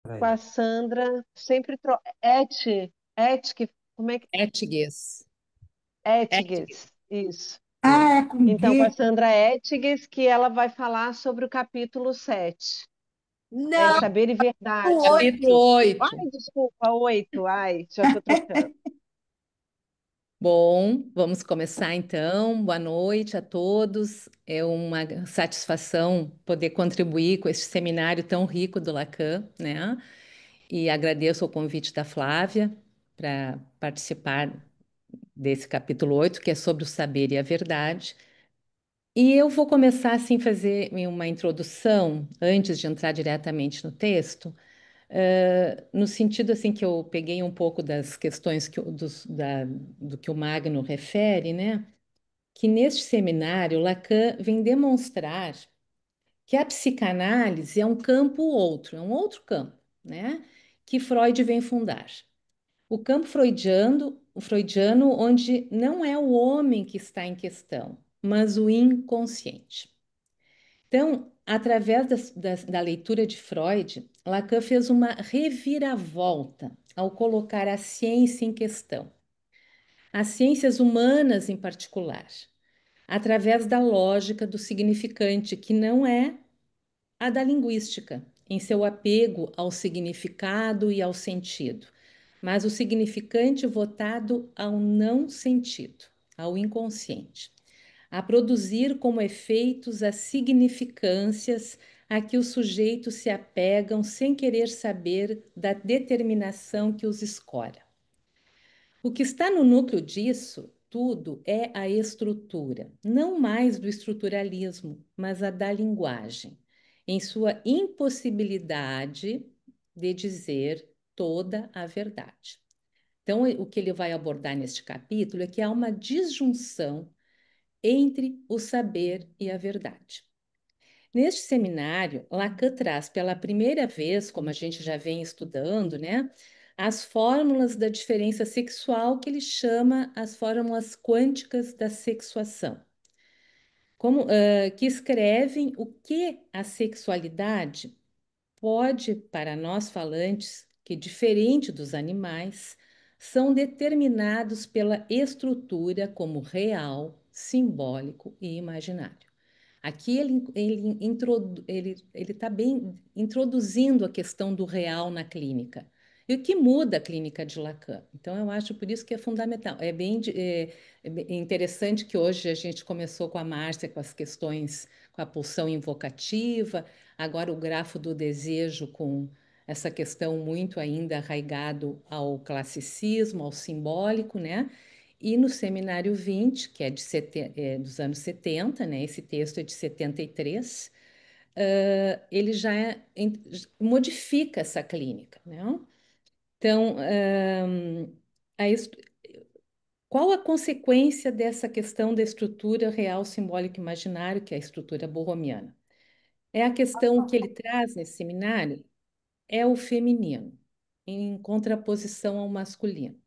com a Sandra, sempre como é que Etigues. Etigues. Etges, isso. É. Ah, é com Então, com a G? Sandra Etges, que ela vai falar sobre o capítulo 7. É Não, Saber e o Verdade, Capítulo isso. 8. Ai, desculpa, 8. Ai, já estou trocando. Bom, vamos começar então. Boa noite a todos. É uma satisfação poder contribuir com este seminário tão rico do Lacan, né? E agradeço o convite da Flávia para participar desse capítulo 8, que é sobre o saber e a verdade. E eu vou começar assim fazer uma introdução antes de entrar diretamente no texto, no sentido assim que eu peguei um pouco das questões do que o Magno refere, né? Que neste seminário Lacan vem demonstrar que a psicanálise é um campo outro, é um outro campo, né? Que Freud vem fundar. O freudiano, onde não é o homem que está em questão, mas o inconsciente. Então, através da leitura de Freud, Lacan fez uma reviravolta ao colocar a ciência em questão, as ciências humanas em particular, através da lógica do significante, que não é a da linguística, em seu apego ao significado e ao sentido, mas o significante votado ao não sentido, ao inconsciente, a produzir como efeitos as significâncias a que os sujeitos se apegam sem querer saber da determinação que os escora. O que está no núcleo disso tudo é a estrutura, não mais do estruturalismo, mas a da linguagem, em sua impossibilidade de dizer toda a verdade. Então, o que ele vai abordar neste capítulo é que há uma disjunção entre o saber e a verdade. Neste seminário, Lacan traz pela primeira vez, como a gente já vem estudando, né, as fórmulas da diferença sexual que ele chama as fórmulas quânticas da sexuação, que escrevem o que a sexualidade pode, para nós falantes, que diferente dos animais, são determinados pela estrutura como real, simbólico e imaginário. Aqui ele está bem introduzindo a questão do real na clínica. E o que muda a clínica de Lacan? Então, eu acho por isso que é fundamental. É bem interessante que hoje a gente começou com a Márcia, com as questões, com a pulsão invocativa, agora o grafo do desejo com essa questão muito ainda arraigado ao classicismo, ao simbólico, né? E no Seminário 20, que é, dos anos 70, né? Esse texto é de 73, ele modifica essa clínica, né? Então, a est- qual a consequência dessa questão da estrutura real, simbólico e imaginário, que é a estrutura borromiana? É a questão que ele traz nesse seminário, é o feminino, em contraposição ao masculino.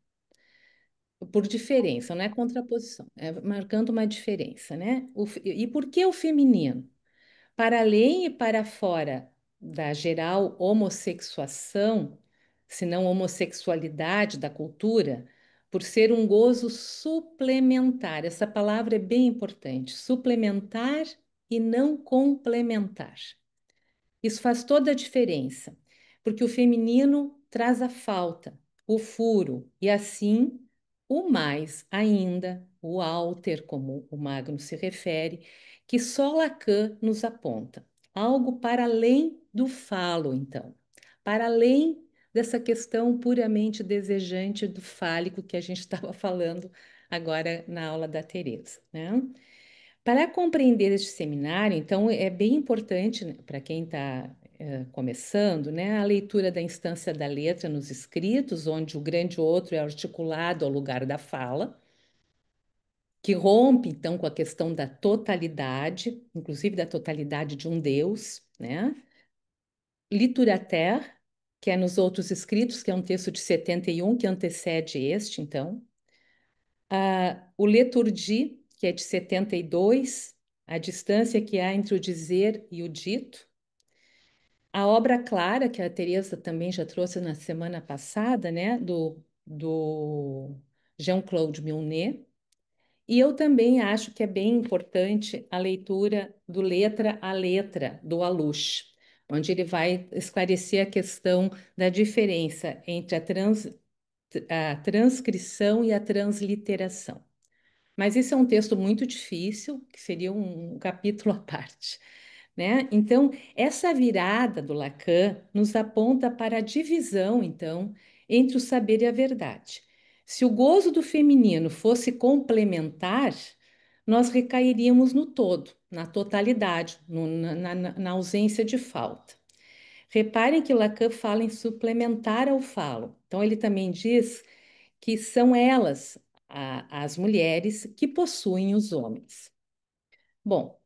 Por diferença, não é contraposição, é marcando uma diferença, né? E por que o feminino? Para além e para fora da geral homossexuação, se não homossexualidade da cultura, por ser um gozo suplementar. Essa palavra é bem importante, suplementar e não complementar. Isso faz toda a diferença, porque o feminino traz a falta, o furo e assim o mais ainda, o alter, como o Magno se refere, que só Lacan nos aponta. Algo para além do falo, então, para além dessa questão puramente desejante do fálico que a gente estava falando agora na aula da Teresa, né? Para compreender este seminário, então, é bem importante, né, para quem está começando, né, a leitura da instância da letra nos escritos, onde o grande outro é articulado ao lugar da fala, que rompe, então, com a questão da totalidade, inclusive da totalidade de um Deus, né? Literature, que é nos outros escritos, que é um texto de 71, que antecede este, então. O Leturgi, que é de 72, a distância que há entre o dizer e o dito. A obra clara, que a Teresa também já trouxe na semana passada, né, do Jean-Claude Milnet, e eu também acho que é bem importante a leitura do Letra a Letra, do Alush, onde ele vai esclarecer a questão da diferença entre a transcrição e a transliteração. Mas isso é um texto muito difícil, que seria um capítulo à parte, né? Então, essa virada do Lacan nos aponta para a divisão, então, entre o saber e a verdade. Se o gozo do feminino fosse complementar, nós recairíamos no todo, na totalidade, na ausência de falta. Reparem que Lacan fala em suplementar ao falo. Então, ele também diz que são elas, as mulheres, que possuem os homens. Bom,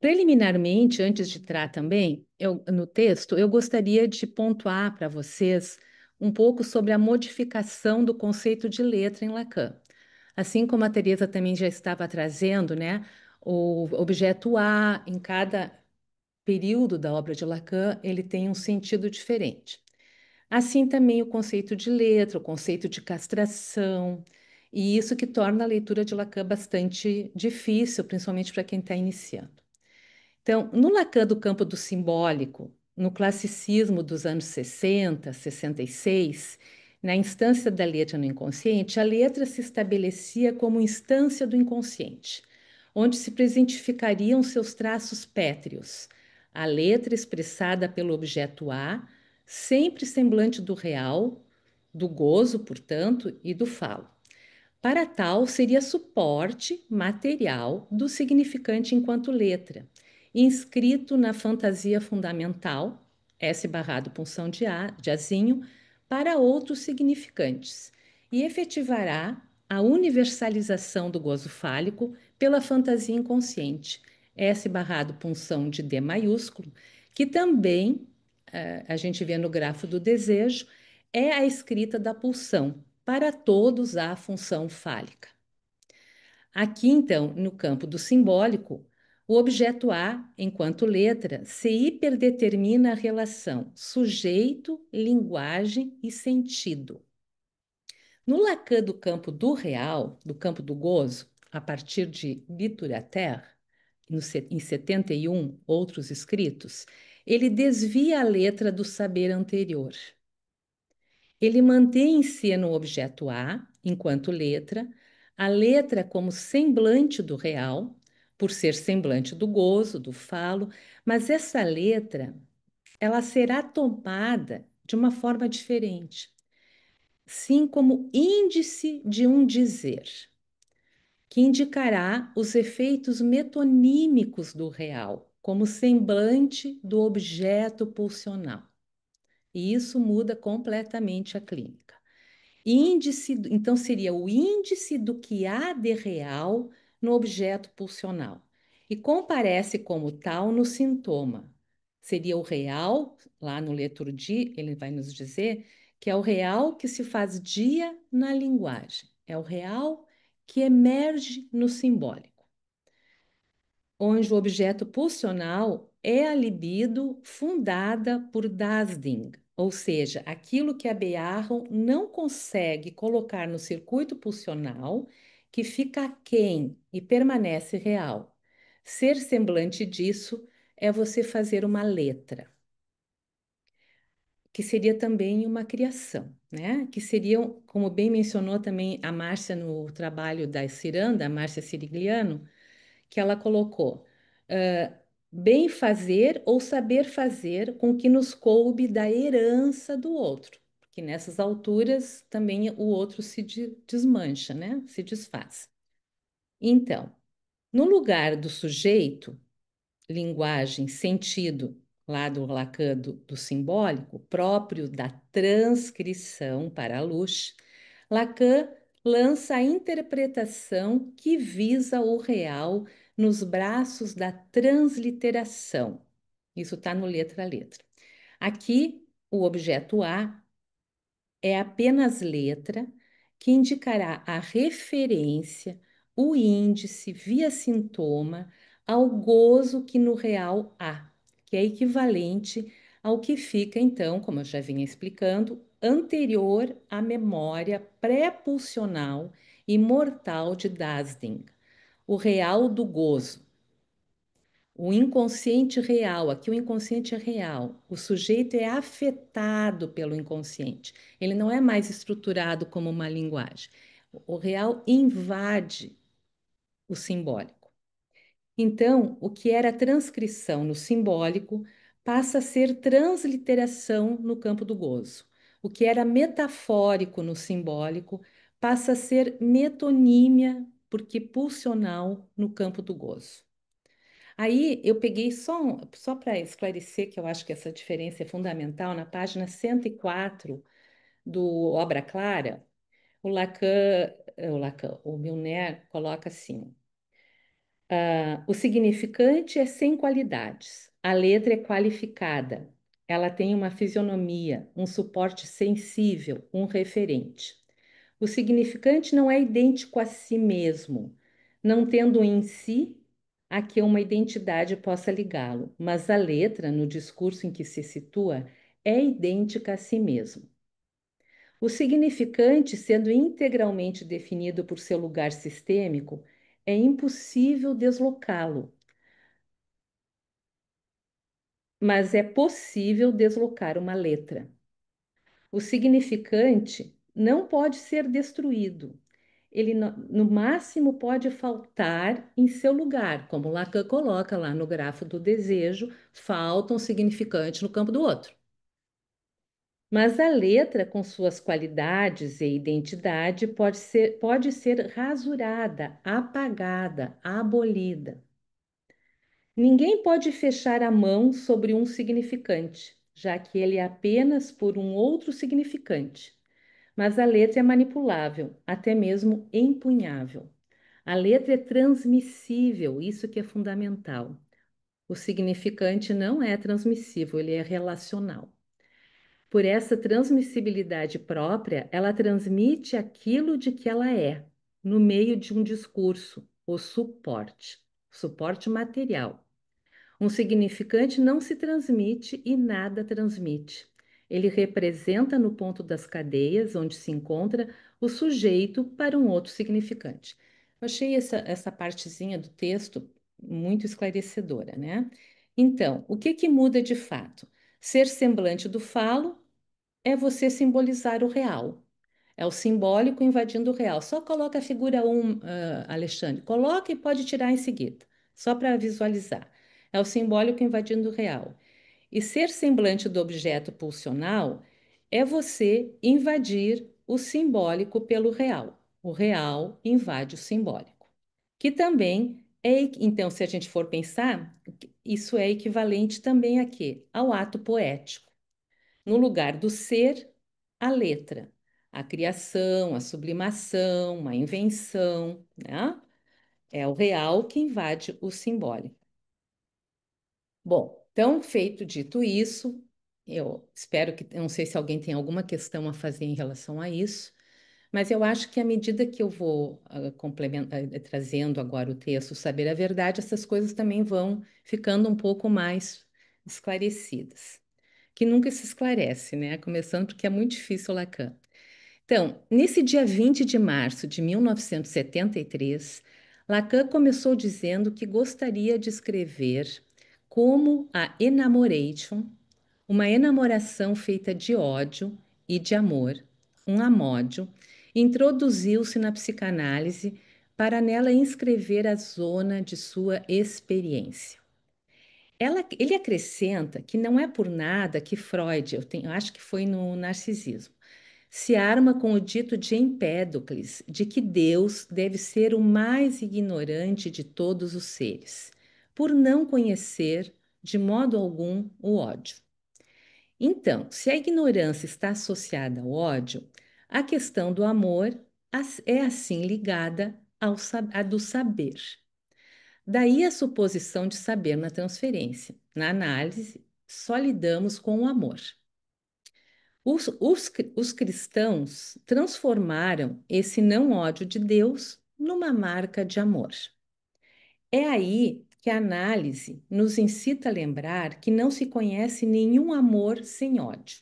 preliminarmente, antes de entrar também no texto, eu gostaria de pontuar para vocês um pouco sobre a modificação do conceito de letra em Lacan. Assim como a Teresa também já estava trazendo, né, o objeto A, em cada período da obra de Lacan, ele tem um sentido diferente. Assim também o conceito de letra, o conceito de castração, e isso que torna a leitura de Lacan bastante difícil, principalmente para quem está iniciando. Então, no Lacan do campo do simbólico, no classicismo dos anos 60, 66, na instância da letra no inconsciente, a letra se estabelecia como instância do inconsciente, onde se presentificariam seus traços pétreos, a letra expressada pelo objeto A, sempre semblante do real, do gozo, portanto, e do falo. Para tal, seria suporte material do significante enquanto letra, inscrito na fantasia fundamental, S barrado punção de A, de Azinho, para outros significantes, e efetivará a universalização do gozo fálico pela fantasia inconsciente, S barrado punção de D maiúsculo, que também, a gente vê no grafo do desejo, é a escrita da pulsão. Para todos há função fálica. Aqui, então, no campo do simbólico, o objeto A, enquanto letra, se hiperdetermina a relação sujeito, linguagem e sentido. No Lacan do campo do real, do campo do gozo, a partir de Littérature, em 71, outros escritos, ele desvia a letra do saber anterior. Ele mantém em si no objeto A, enquanto letra, a letra como semblante do real, por ser semblante do gozo, do falo, mas essa letra, ela será tomada de uma forma diferente, sim como índice de um dizer, que indicará os efeitos metonímicos do real, como semblante do objeto pulsional. E isso muda completamente a clínica. Índice, então seria o índice do que há de real no objeto pulsional e comparece como tal no sintoma. Seria o real, lá no Leturdi, ele vai nos dizer que é o real que se faz dia na linguagem, é o real que emerge no simbólico, onde o objeto pulsional é a libido fundada por Dasding, ou seja, aquilo que a Bearron não consegue colocar no circuito pulsional, que fica aquém e permanece real. Ser semblante disso é você fazer uma letra, que seria também uma criação, né? Que seriam, como bem mencionou também a Márcia no trabalho da Ciranda, a Márcia Sirigliano, que ela colocou bem fazer ou saber fazer com que nos coube da herança do outro, porque nessas alturas também o outro se desmancha, né? Se desfaz. Então, no lugar do sujeito, linguagem, sentido, lá do Lacan do simbólico, próprio da transcrição para a luz, Lacan lança a interpretação que visa o real nos braços da transliteração. Isso está no letra a letra. Aqui, o objeto A é apenas letra que indicará a referência, o índice via sintoma ao gozo que no real há, que é equivalente ao que fica, então, como eu já vinha explicando, anterior à memória pré-pulsional e mortal de Dasding, o real do gozo. O inconsciente real, aqui o inconsciente é real. O sujeito é afetado pelo inconsciente. Ele não é mais estruturado como uma linguagem. O real invade o simbólico. Então, o que era transcrição no simbólico passa a ser transliteração no campo do gozo. O que era metafórico no simbólico passa a ser metonímia, porque pulsional no campo do gozo. Aí eu peguei só para esclarecer que eu acho que essa diferença é fundamental, na página 104 do Obra Clara, o Milner coloca assim: o significante é sem qualidades, a letra é qualificada, ela tem uma fisionomia, um suporte sensível, um referente. O significante não é idêntico a si mesmo, não tendo em si a que uma identidade possa ligá-lo, mas a letra, no discurso em que se situa, é idêntica a si mesmo. O significante, sendo integralmente definido por seu lugar sistêmico, é impossível deslocá-lo, mas é possível deslocar uma letra. O significante não pode ser destruído. Ele, no máximo, pode faltar em seu lugar, como Lacan coloca lá no grafo do desejo, falta um significante no campo do outro. Mas a letra, com suas qualidades e identidade, pode ser rasurada, apagada, abolida. Ninguém pode fechar a mão sobre um significante, já que ele é apenas por um outro significante. Mas a letra é manipulável, até mesmo empunhável. A letra é transmissível, isso que é fundamental. O significante não é transmissível, ele é relacional. Por essa transmissibilidade própria, ela transmite aquilo de que ela é, no meio de um discurso, o suporte material. Um significante não se transmite e nada transmite. Ele representa no ponto das cadeias, onde se encontra o sujeito para um outro significante. Eu achei essa partezinha do texto muito esclarecedora, né? Então, o que que muda de fato? Ser semblante do falo é você simbolizar o real. É o simbólico invadindo o real. Só coloca a figura 1, Alexandre. Coloca e pode tirar em seguida, só para visualizar. É o simbólico invadindo o real. E ser semblante do objeto pulsional é você invadir o simbólico pelo real. O real invade o simbólico. Que também é, então, se a gente for pensar, isso é equivalente também a quê? Ao ato poético. No lugar do ser, a letra, a criação, a sublimação, a invenção, né? É o real que invade o simbólico. Bom, então, feito dito isso, eu espero que, não sei se alguém tem alguma questão a fazer em relação a isso, mas eu acho que à medida que eu vou trazendo agora o texto Saber a Verdade, essas coisas também vão ficando um pouco mais esclarecidas, que nunca se esclarece, né? Começando porque é muito difícil Lacan. Então, nesse dia 20 de março de 1973, Lacan começou dizendo que gostaria de escrever como a enamoration, uma enamoração feita de ódio e de amor, um amódio, introduziu-se na psicanálise para nela inscrever a zona de sua experiência. Ele acrescenta que não é por nada que Freud, eu acho que foi no Narcisismo, se arma com o dito de Empédocles de que Deus deve ser o mais ignorante de todos os seres, por não conhecer de modo algum o ódio. Então, se a ignorância está associada ao ódio, a questão do amor é assim ligada à do saber. Daí a suposição de saber na transferência. Na análise, só lidamos com o amor. Os cristãos transformaram esse não ódio de Deus numa marca de amor. É aí que a análise nos incita a lembrar que não se conhece nenhum amor sem ódio.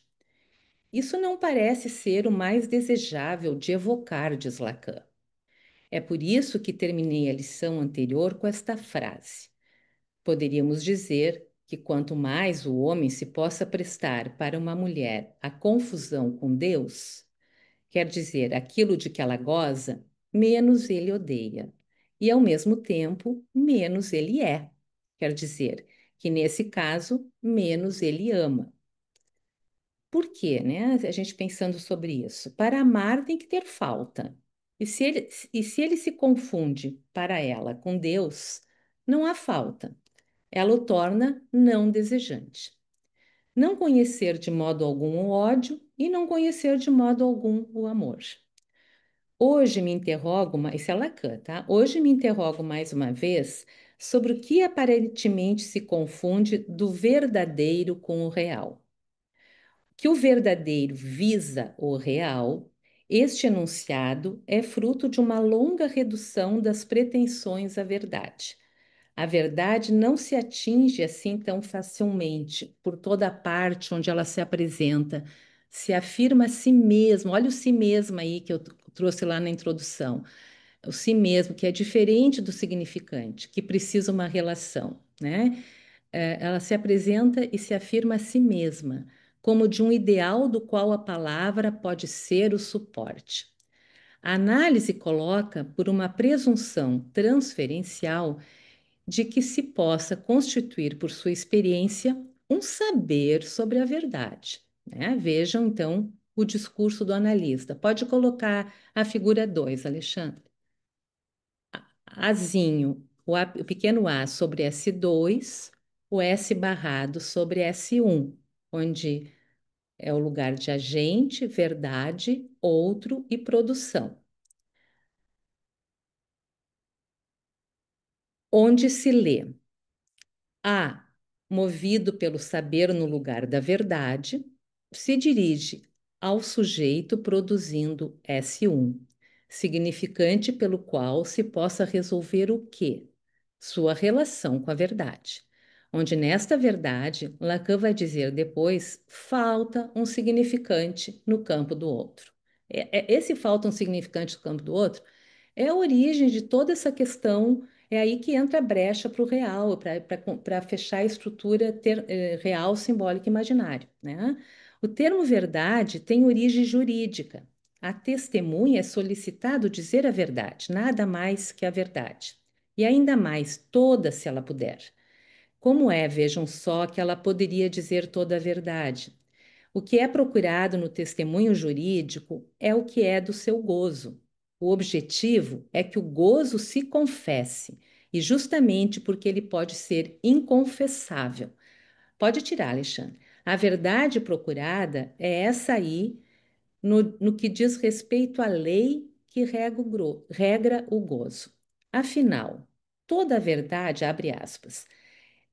Isso não parece ser o mais desejável de evocar, diz Lacan. É por isso que terminei a lição anterior com esta frase. Poderíamos dizer que quanto mais o homem se possa prestar para uma mulher a confusão com Deus, quer dizer, aquilo de que ela goza, menos ele odeia. E, ao mesmo tempo, menos ele é. Quer dizer, que nesse caso, menos ele ama. Por quê, né? A gente pensando sobre isso. Para amar tem que ter falta. E se ele se confunde para ela com Deus, não há falta. Ela o torna não desejante. Não conhecer de modo algum o ódio e não conhecer de modo algum o amor. Hoje me interrogo, isso é Lacan, tá? Hoje me interrogo mais uma vez sobre o que aparentemente se confunde do verdadeiro com o real. Que o verdadeiro visa o real, este enunciado é fruto de uma longa redução das pretensões à verdade. A verdade não se atinge assim tão facilmente por toda a parte onde ela se apresenta, se afirma a si mesmo. Olha o si mesmo aí que eu trouxe lá na introdução. O si mesmo, que é diferente do significante, que precisa uma relação, né? Ela se apresenta e se afirma a si mesma, como de um ideal do qual a palavra pode ser o suporte. A análise coloca por uma presunção transferencial de que se possa constituir por sua experiência um saber sobre a verdade, né? Vejam então o discurso do analista. Pode colocar a figura 2, Alexandre. Azinho, o pequeno a sobre S2, o S barrado sobre S1, onde é o lugar de agente, verdade, outro e produção, onde se lê A, movido pelo saber no lugar da verdade, se dirige ao sujeito produzindo S1, significante pelo qual se possa resolver o quê? Sua relação com a verdade. Onde nesta verdade, Lacan vai dizer depois, falta um significante no campo do outro. Esse falta um significante no campo do outro é a origem de toda essa questão. É aí que entra a brecha para o real, para fechar a estrutura real, simbólica e imaginário, né? O termo verdade tem origem jurídica. A testemunha é solicitado dizer a verdade, nada mais que a verdade. E ainda mais, toda se ela puder. Como é, vejam só, que ela poderia dizer toda a verdade? O que é procurado no testemunho jurídico é o que é do seu gozo. O objetivo é que o gozo se confesse, e justamente porque ele pode ser inconfessável. Pode tirar, Alexandre. A verdade procurada é essa aí, no que diz respeito à lei que regra o gozo. Afinal, toda a verdade, abre aspas,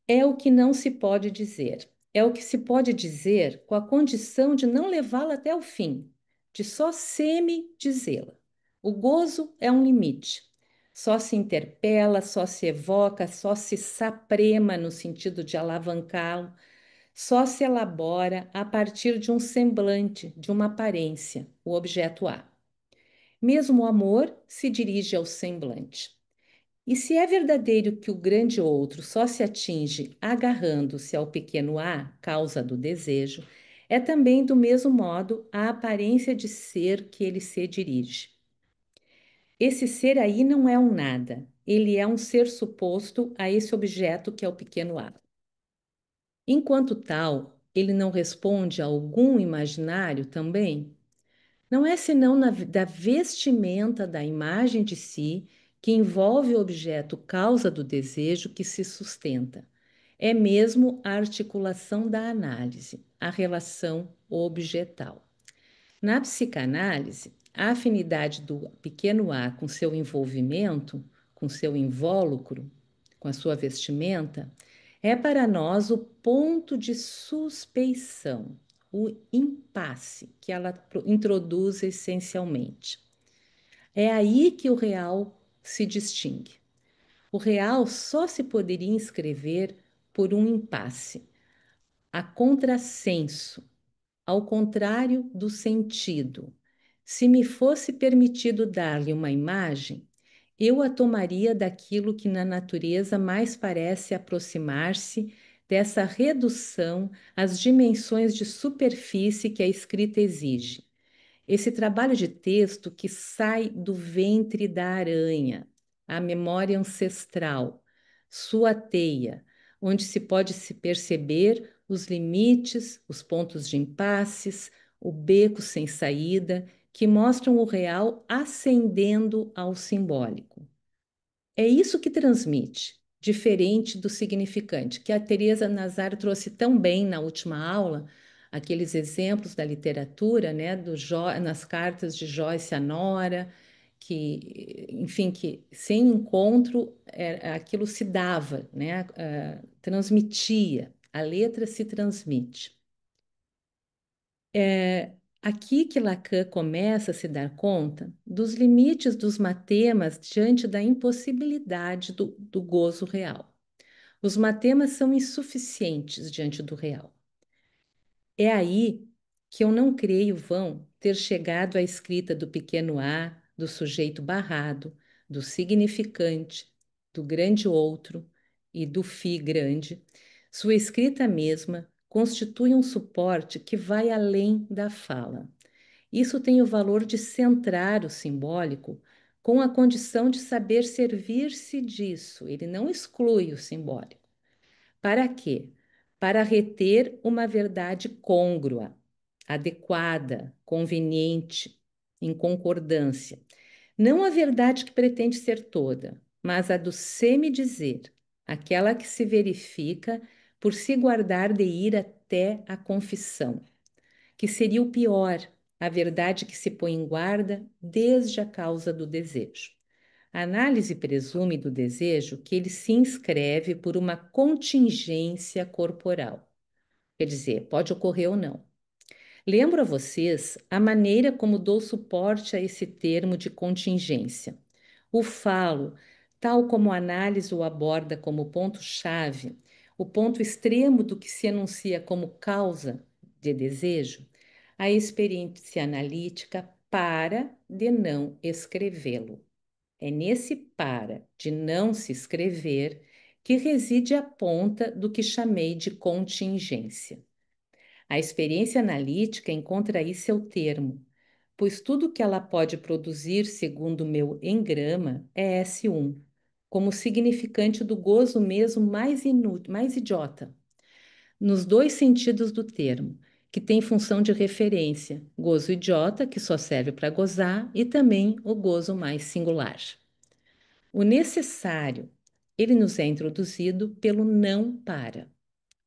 é o que não se pode dizer. É o que se pode dizer com a condição de não levá-la até o fim, de só semi-dizê-la. O gozo é um limite. Só se interpela, só se evoca, só se saprema no sentido de alavancá-lo, só se elabora a partir de um semblante, de uma aparência, o objeto A. Mesmo o amor se dirige ao semblante. E se é verdadeiro que o grande outro só se atinge agarrando-se ao pequeno a, causa do desejo, é também do mesmo modo a aparência de ser que ele se dirige. Esse ser aí não é um nada, ele é um ser suposto a esse objeto que é o pequeno a. Enquanto tal, ele não responde a algum imaginário também? Não é senão da vestimenta da imagem de si que envolve o objeto causa do desejo que se sustenta. É mesmo a articulação da análise, a relação objetal. Na psicanálise, a afinidade do pequeno a com seu envolvimento, com seu invólucro, com a sua vestimenta, é para nós o ponto de suspeição, o impasse que ela introduz essencialmente. É aí que o real se distingue. O real só se poderia inscrever por um impasse, a contrassenso, ao contrário do sentido. Se me fosse permitido dar-lhe uma imagem, eu a tomaria daquilo que na natureza mais parece aproximar-se dessa redução às dimensões de superfície que a escrita exige. Esse trabalho de texto que sai do ventre da aranha, a memória ancestral, sua teia, onde se pode se perceber os limites, os pontos de impasses, o beco sem saída, que mostram o real ascendendo ao simbólico. É isso que transmite, diferente do significante, que a Teresa Nazar trouxe tão bem na última aula, aqueles exemplos da literatura, né, nas cartas de Joyce à Nora, que, enfim, que sem encontro aquilo se dava, né, transmitia, a letra se transmite. É aqui que Lacan começa a se dar conta dos limites dos matemas diante da impossibilidade do gozo real. Os matemas são insuficientes diante do real. É aí que eu não creio vão ter chegado à escrita do pequeno a, do sujeito barrado, do significante, do grande outro e do fi grande. Sua escrita mesma constitui um suporte que vai além da fala. Isso tem o valor de centrar o simbólico com a condição de saber servir-se disso. Ele não exclui o simbólico. Para quê? Para reter uma verdade côngrua, adequada, conveniente, em concordância. Não a verdade que pretende ser toda, mas a do semi-dizer, aquela que se verifica por se guardar de ir até a confissão, que seria o pior, a verdade que se põe em guarda desde a causa do desejo. A análise presume do desejo que ele se inscreve por uma contingência corporal. Quer dizer, pode ocorrer ou não. Lembro a vocês a maneira como dou suporte a esse termo de contingência. O falo, tal como a análise o aborda como ponto-chave, o ponto extremo do que se enuncia como causa de desejo, a experiência analítica para de não escrevê-lo. É nesse para de não se escrever que reside a ponta do que chamei de contingência. A experiência analítica encontra aí seu termo, pois tudo que ela pode produzir, segundo o meu engrama, é S1, como significante do gozo mesmo mais inútil, mais idiota, nos dois sentidos do termo, que tem função de referência, gozo idiota, que só serve para gozar, e também o gozo mais singular. O necessário, ele nos é introduzido pelo não para.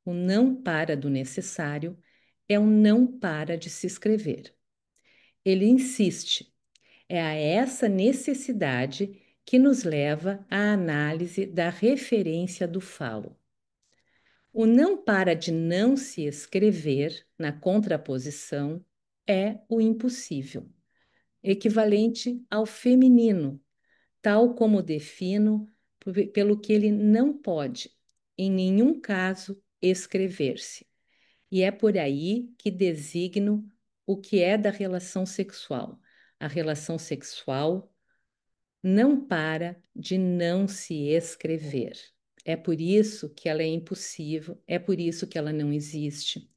O não para do necessário é o não para de se escrever. Ele insiste, é a essa necessidade que nos leva à análise da referência do falo. O não para de não se escrever, na contraposição, é o impossível, equivalente ao feminino, tal como defino pelo que ele não pode, em nenhum caso, escrever-se. E é por aí que designo o que é da relação sexual. A relação sexual não para de não se escrever. É por isso que ela é impossível, é por isso que ela não existe.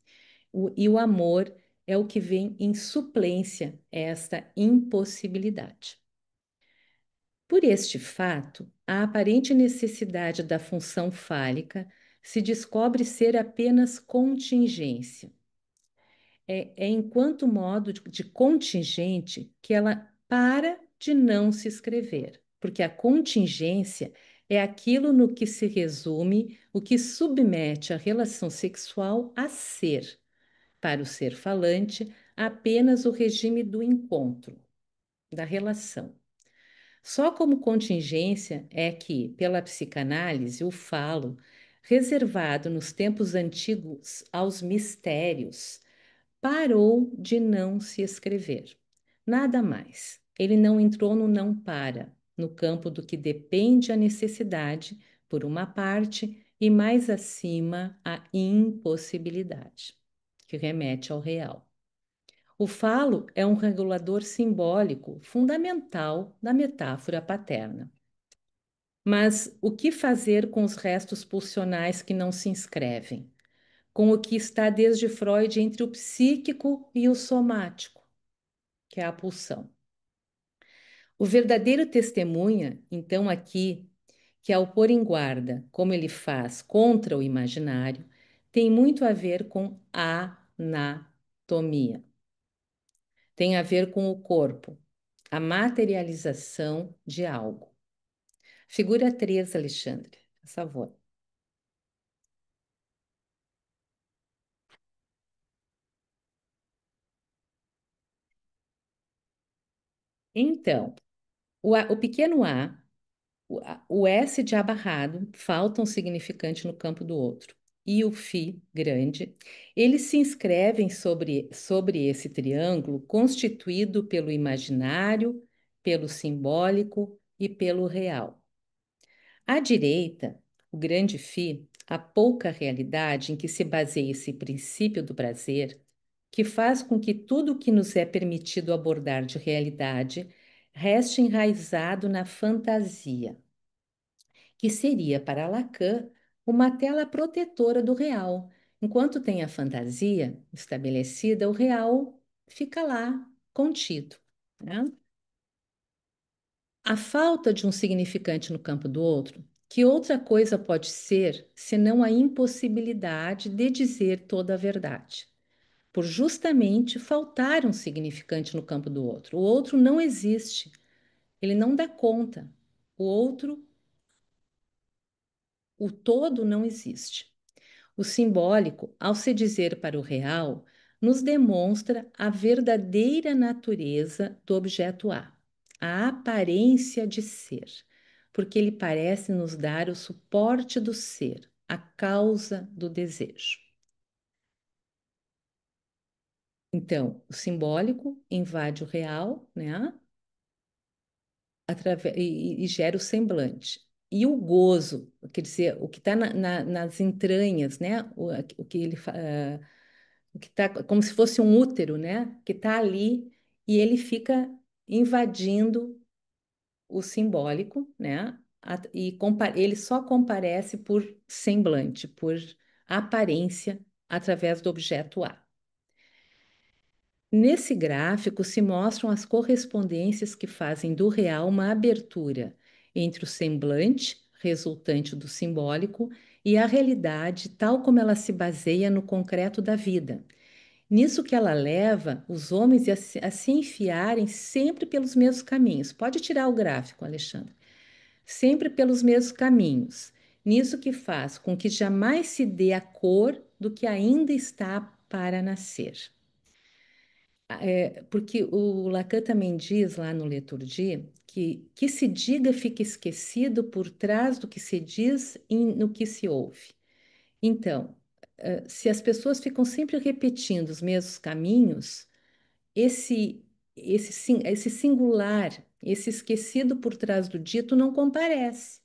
E o amor é o que vem em suplência a esta impossibilidade. Por este fato, a aparente necessidade da função fálica se descobre ser apenas contingência. É enquanto modo de contingente que ela para de não se escrever, porque a contingência é aquilo no que se resume o que submete a relação sexual a ser, para o ser falante, apenas o regime do encontro, da relação. Só como contingência é que, pela psicanálise, o falo, reservado nos tempos antigos aos mistérios, parou de não se escrever. Nada mais. Ele não entrou no não para. no campo do que depende a necessidade, por uma parte, e mais acima a impossibilidade, que remete ao real. O falo é um regulador simbólico fundamental da metáfora paterna. Mas o que fazer com os restos pulsionais que não se inscrevem? Com o que está desde Freud entre o psíquico e o somático, que é a pulsão. O verdadeiro testemunha, então, aqui, que ao pôr em guarda como ele faz contra o imaginário, tem muito a ver com anatomia. Tem a ver com o corpo, a materialização de algo. Figura 3, Alexandre, por favor. Então, o pequeno a, o S de abarrado, falta um significante no campo do outro, e o Φ grande, eles se inscrevem sobre esse triângulo constituído pelo imaginário, pelo simbólico e pelo real. À direita, o grande Φ, a pouca realidade em que se baseia esse princípio do prazer, que faz com que tudo o que nos é permitido abordar de realidade reste enraizado na fantasia, que seria para Lacan uma tela protetora do real. Enquanto tem a fantasia estabelecida, o real fica lá, contido, né? A falta de um significante no campo do outro, que outra coisa pode ser senão a impossibilidade de dizer toda a verdade? Por justamente faltar um significante no campo do outro. O outro não existe, ele não dá conta. O outro, o todo não existe. O simbólico, ao se dizer para o real, nos demonstra a verdadeira natureza do objeto a aparência de ser, porque ele parece nos dar o suporte do ser, a causa do desejo. Então, o simbólico invade o real, né? E gera o semblante. E o gozo, quer dizer, o que está nas entranhas, né? O que ele o que está como se fosse um útero, né? Que está ali e ele fica invadindo o simbólico, né? Ele só comparece por semblante, por aparência, através do objeto A. Nesse gráfico se mostram as correspondências que fazem do real uma abertura entre o semblante, resultante do simbólico, e a realidade, tal como ela se baseia no concreto da vida. Nisso que ela leva os homens a se enfiarem sempre pelos mesmos caminhos. Pode tirar o gráfico, Alexandre. Sempre pelos mesmos caminhos. Nisso que faz com que jamais se dê a cor do que ainda está para nascer. Porque o Lacan também diz lá no Leturgia que se diga fica esquecido por trás do que se diz e no que se ouve. Então, se as pessoas ficam sempre repetindo os mesmos caminhos, esse singular, esse esquecido por trás do dito não comparece.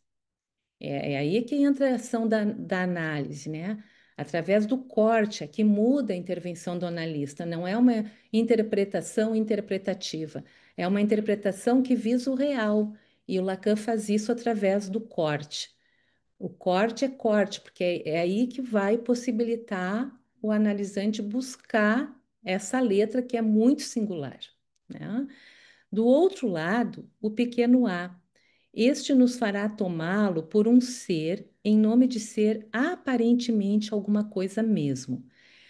É aí que entra a ação da análise, né? Através do corte, é que muda a intervenção do analista. Não é uma interpretação interpretativa, é uma interpretação que visa o real. E o Lacan faz isso através do corte. O corte é corte, porque é aí que vai possibilitar o analisante buscar essa letra que é muito singular, né? Do outro lado, o pequeno a. Este nos fará tomá-lo por um ser, em nome de ser aparentemente alguma coisa mesmo.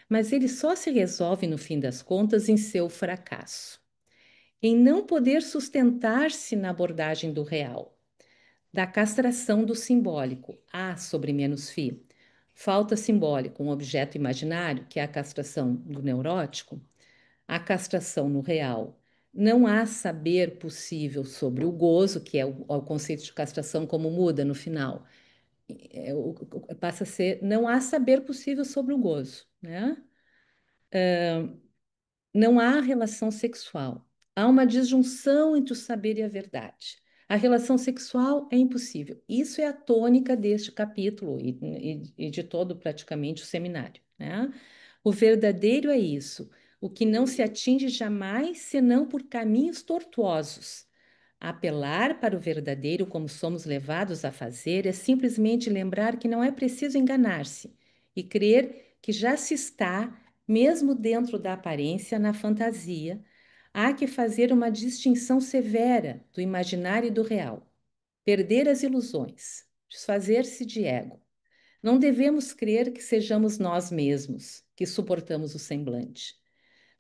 Mas ele só se resolve, no fim das contas, em seu fracasso, em não poder sustentar-se na abordagem do real, da castração do simbólico, A sobre menos φ. Falta simbólico, um objeto imaginário, que é a castração do neurótico, a castração no real. Não há saber possível sobre o gozo, que é o conceito de castração, como muda no final. Passa a ser, não há saber possível sobre o gozo, né? Não há relação sexual. Há uma disjunção entre o saber e a verdade. A relação sexual é impossível. Isso é a tônica deste capítulo e de todo praticamente o seminário, né? O verdadeiro é isso, o que não se atinge jamais senão por caminhos tortuosos. Apelar para o verdadeiro, como somos levados a fazer, é simplesmente lembrar que não é preciso enganar-se e crer que já se está, mesmo dentro da aparência, na fantasia. Há que fazer uma distinção severa do imaginário e do real, perder as ilusões, desfazer-se de ego. Não devemos crer que sejamos nós mesmos que suportamos o semblante.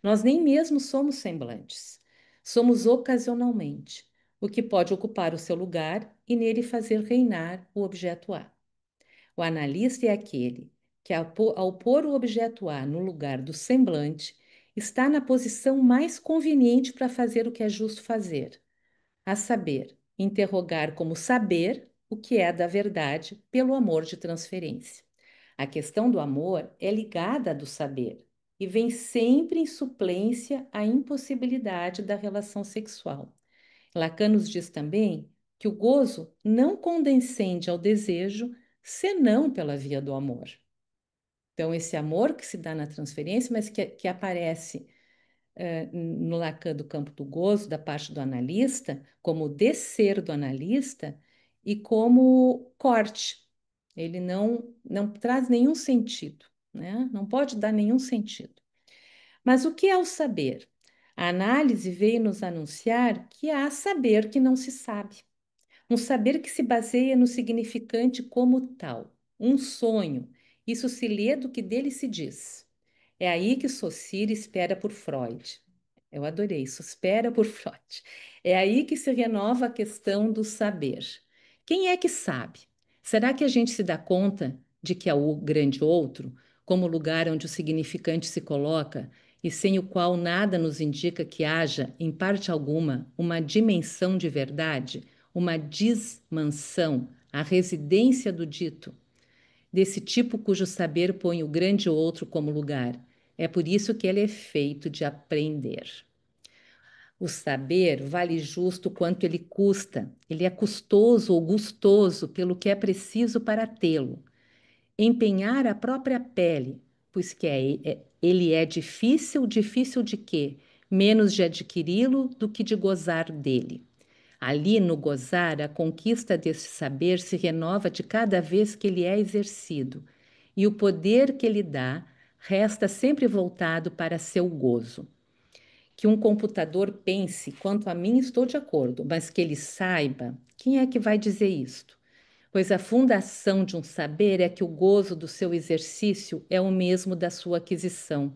Nós nem mesmo somos semblantes. Somos ocasionalmente, o que pode ocupar o seu lugar e nele fazer reinar o objeto A. O analista é aquele que, ao pôr o objeto A no lugar do semblante, está na posição mais conveniente para fazer o que é justo fazer, a saber, interrogar como saber o que é da verdade pelo amor de transferência. A questão do amor é ligada à do saber e vem sempre em suplência à impossibilidade da relação sexual. Lacan nos diz também que o gozo não condescende ao desejo senão pela via do amor. Então, esse amor que se dá na transferência, mas que aparece no Lacan do campo do gozo, da parte do analista, como descer do analista e como corte. Ele não traz nenhum sentido, né? Não pode dar nenhum sentido. Mas o que é o saber? A análise veio nos anunciar que há saber que não se sabe. Um saber que se baseia no significante como tal, um sonho. Isso se lê do que dele se diz. É aí que Saussure espera por Freud. Eu adorei isso, espera por Freud. É aí que se renova a questão do saber. Quem é que sabe? Será que a gente se dá conta de que é o grande outro, como lugar onde o significante se coloca e sem o qual nada nos indica que haja, em parte alguma, uma dimensão de verdade, uma dismansão, a residência do dito? Desse tipo cujo saber põe o grande outro como lugar. É por isso que ele é feito de aprender. O saber vale justo quanto ele custa. Ele é custoso ou gustoso pelo que é preciso para tê-lo. Empenhar a própria pele, pois que ele é difícil, difícil de quê? Menos de adquiri-lo do que de gozar dele. Ali no gozar, a conquista desse saber se renova de cada vez que ele é exercido, e o poder que ele dá resta sempre voltado para seu gozo. Que um computador pense, quanto a mim estou de acordo, mas que ele saiba, quem é que vai dizer isto? Pois a fundação de um saber é que o gozo do seu exercício é o mesmo da sua aquisição.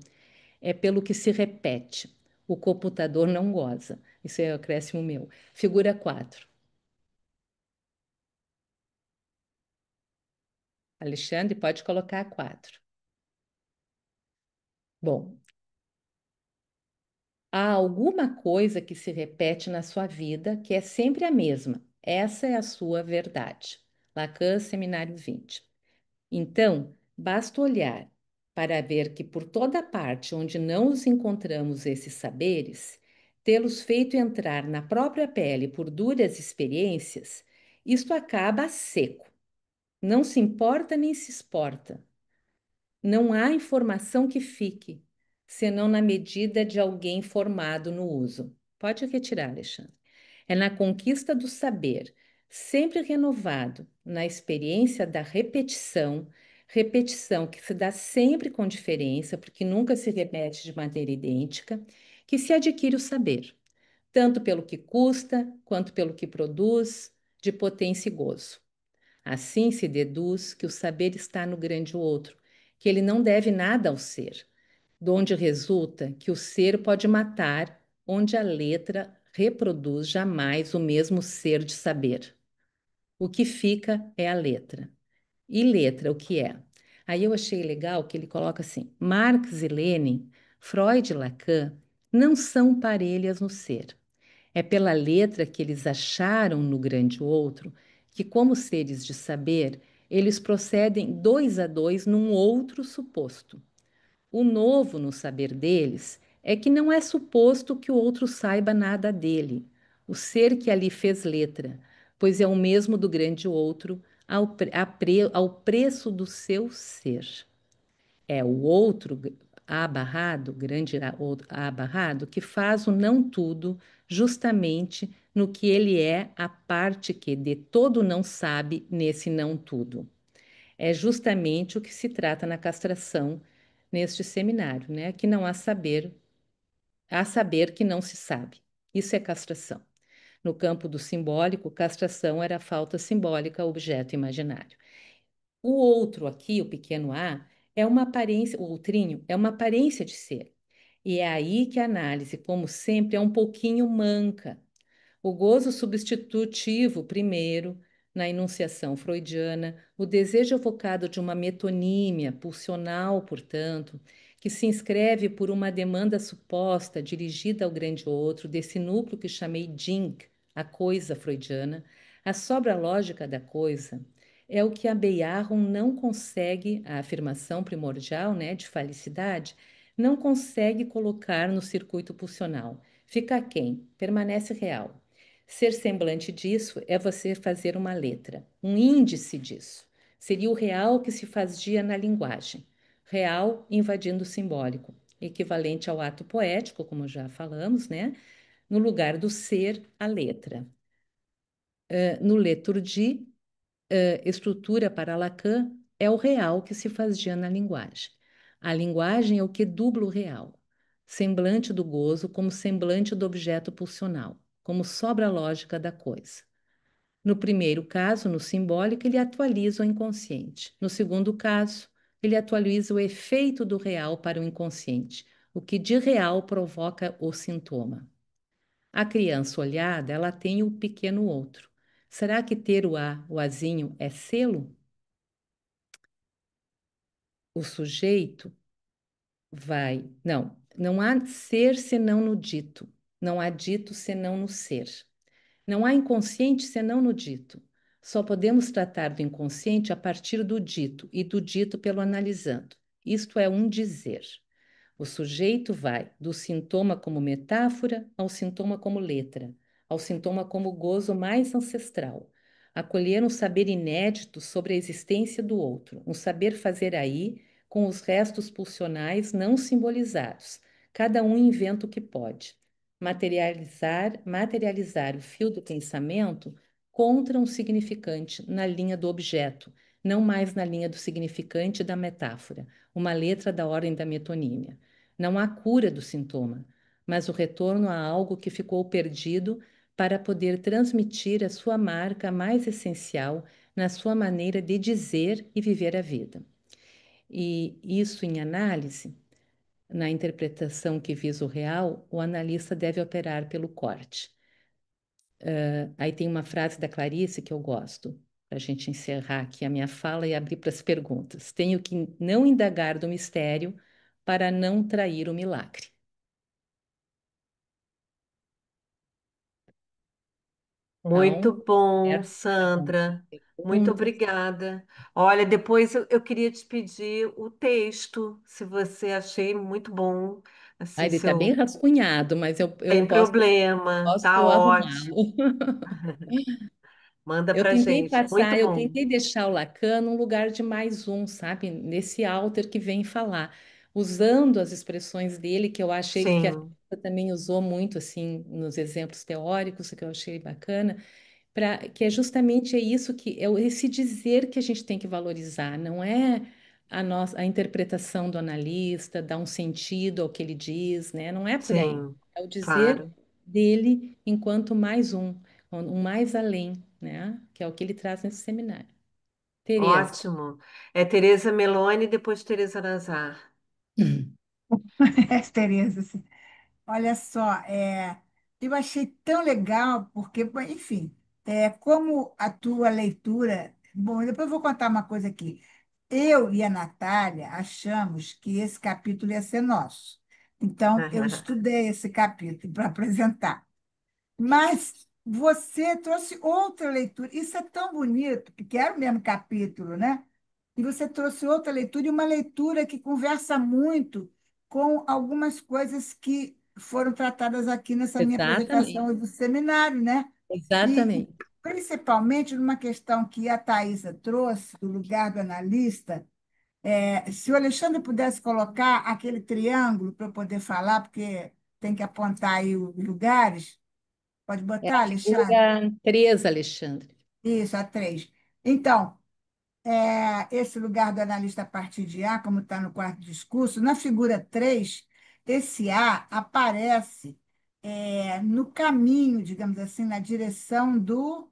É pelo que se repete. O computador não goza. Isso é o acréscimo meu. Figura 4. Alexandre, pode colocar 4. Bom, há alguma coisa que se repete na sua vida que é sempre a mesma. Essa é a sua verdade. Lacan, Seminário 20. Então, basta olhar para ver que por toda parte onde não os encontramos esses saberes, tê-los feito entrar na própria pele por duras experiências, isto acaba a seco. Não se importa nem se exporta. Não há informação que fique, senão na medida de alguém formado no uso. Pode retirar, Alexandre. É na conquista do saber, sempre renovado, na experiência da repetição, repetição que se dá sempre com diferença, porque nunca se repete de maneira idêntica, que se adquire o saber, tanto pelo que custa, quanto pelo que produz, de potência e gozo. Assim se deduz que o saber está no grande outro, que ele não deve nada ao ser, donde resulta que o ser pode matar, onde a letra reproduz jamais o mesmo ser de saber. O que fica é a letra. E letra, o que é? Aí eu achei legal que ele coloca assim: Marx e Lenin, Freud e Lacan não são parelhas no ser. É pela letra que eles acharam no grande outro que, como seres de saber, eles procedem dois a dois num outro suposto. O novo no saber deles é que não é suposto que o outro saiba nada dele. o ser que ali fez letra, pois é o mesmo do grande outro ao preço do seu ser. É o outro A barrado, grande A barrado, que faz o não tudo justamente no que ele é a parte que de todo não sabe nesse não tudo. É justamente o que se trata na castração neste seminário, né? Que não há saber que não se sabe. Isso é castração. No campo do simbólico, castração era a falta simbólica, objeto imaginário. O outro aqui, o pequeno a, é uma aparência, o outrinho é uma aparência de ser. E é aí que a análise, como sempre, é um pouquinho manca. O gozo substitutivo, primeiro, na enunciação freudiana, o desejo evocado de uma metonímia pulsional, portanto, que se inscreve por uma demanda suposta dirigida ao grande outro, desse núcleo que chamei Ding, a coisa freudiana, a sobra lógica da coisa, é o que a Beyarron não consegue, a afirmação primordial, né, de falicidade, não consegue colocar no circuito pulsional. Fica quem? Permanece real. Ser semblante disso é você fazer uma letra, um índice disso. Seria o real que se fazia na linguagem. Real invadindo o simbólico, equivalente ao ato poético, como já falamos, né? No lugar do ser, a letra. No Leturdi, estrutura para Lacan, é o real que se fazia na linguagem. A linguagem é o que dubla o real. Semblante do gozo como semblante do objeto pulsional, como sobra lógica da coisa. No primeiro caso, no simbólico, ele atualiza o inconsciente. No segundo caso, ele atualiza o efeito do real para o inconsciente, o que de real provoca o sintoma. A criança olhada, ela tem o pequeno outro. Será que ter o azinho, é selo? O sujeito vai. Não, não há ser senão no dito. Não há dito senão no ser. Não há inconsciente senão no dito. Só podemos tratar do inconsciente a partir do dito e do dito pelo analisando. Isto é um dizer. O sujeito vai do sintoma como metáfora ao sintoma como letra, ao sintoma como gozo mais ancestral, acolher um saber inédito sobre a existência do outro, um saber fazer aí com os restos pulsionais não simbolizados. Cada um inventa o que pode. Materializar o fio do pensamento contra um significante na linha do objeto, não mais na linha do significante da metáfora, uma letra da ordem da metonímia. Não há cura do sintoma, mas o retorno a algo que ficou perdido para poder transmitir a sua marca mais essencial na sua maneira de dizer e viver a vida. E isso em análise, na interpretação que visa o real, o analista deve operar pelo corte. Aí tem uma frase da Clarice que eu gosto, para a gente encerrar aqui a minha fala e abrir para as perguntas. Tenho que não indagar do mistério para não trair o milagre. Muito Então, bom, aberto para Sandra. Muito perguntas. obrigada. Olha, depois eu queria te pedir o texto, se você achei muito bom, Ah, assim, ele está bem seu rascunhado, mas eu tem problema, tá ótimo. arrumá-lo. Manda pra gente. Muito Eu bom. tentei deixar o Lacan num lugar de mais um, sabe? Nesse alter que vem falar, usando as expressões dele, que eu achei que a Sim, Teresa também usou muito, assim, nos exemplos teóricos, que eu achei bacana, que é justamente isso que é esse dizer que a gente tem que valorizar, não é a interpretação do analista, dar um sentido ao que ele diz, né? Não é por aí. sim, É o dizer claro. dele enquanto mais um mais além, né? Que é o que ele traz nesse seminário. Tereza. Ótimo. É Tereza Meloni, depois Tereza Nazar. Tereza, assim, olha só, eu achei tão legal, porque, bom, enfim, como a tua leitura. Bom, depois eu vou contar uma coisa aqui. Eu e a Natália achamos que esse capítulo ia ser nosso. Então, eu estudei esse capítulo para apresentar. Mas você trouxe outra leitura. Isso é tão bonito, porque era o mesmo capítulo, né? E você trouxe outra leitura, e uma leitura que conversa muito com algumas coisas que foram tratadas aqui nessa minha Exatamente, apresentação do seminário, né? E exatamente. principalmente numa questão que a Thaisa trouxe, do lugar do analista, se o Alexandre pudesse colocar aquele triângulo para eu poder falar, porque tem que apontar aí os lugares. Pode É botar, a Alexandre? figura 3, Alexandre. Isso, a três. Então, esse lugar do analista a partir de A, como está no quarto discurso, na figura 3, esse A aparece no caminho, digamos assim, na direção do.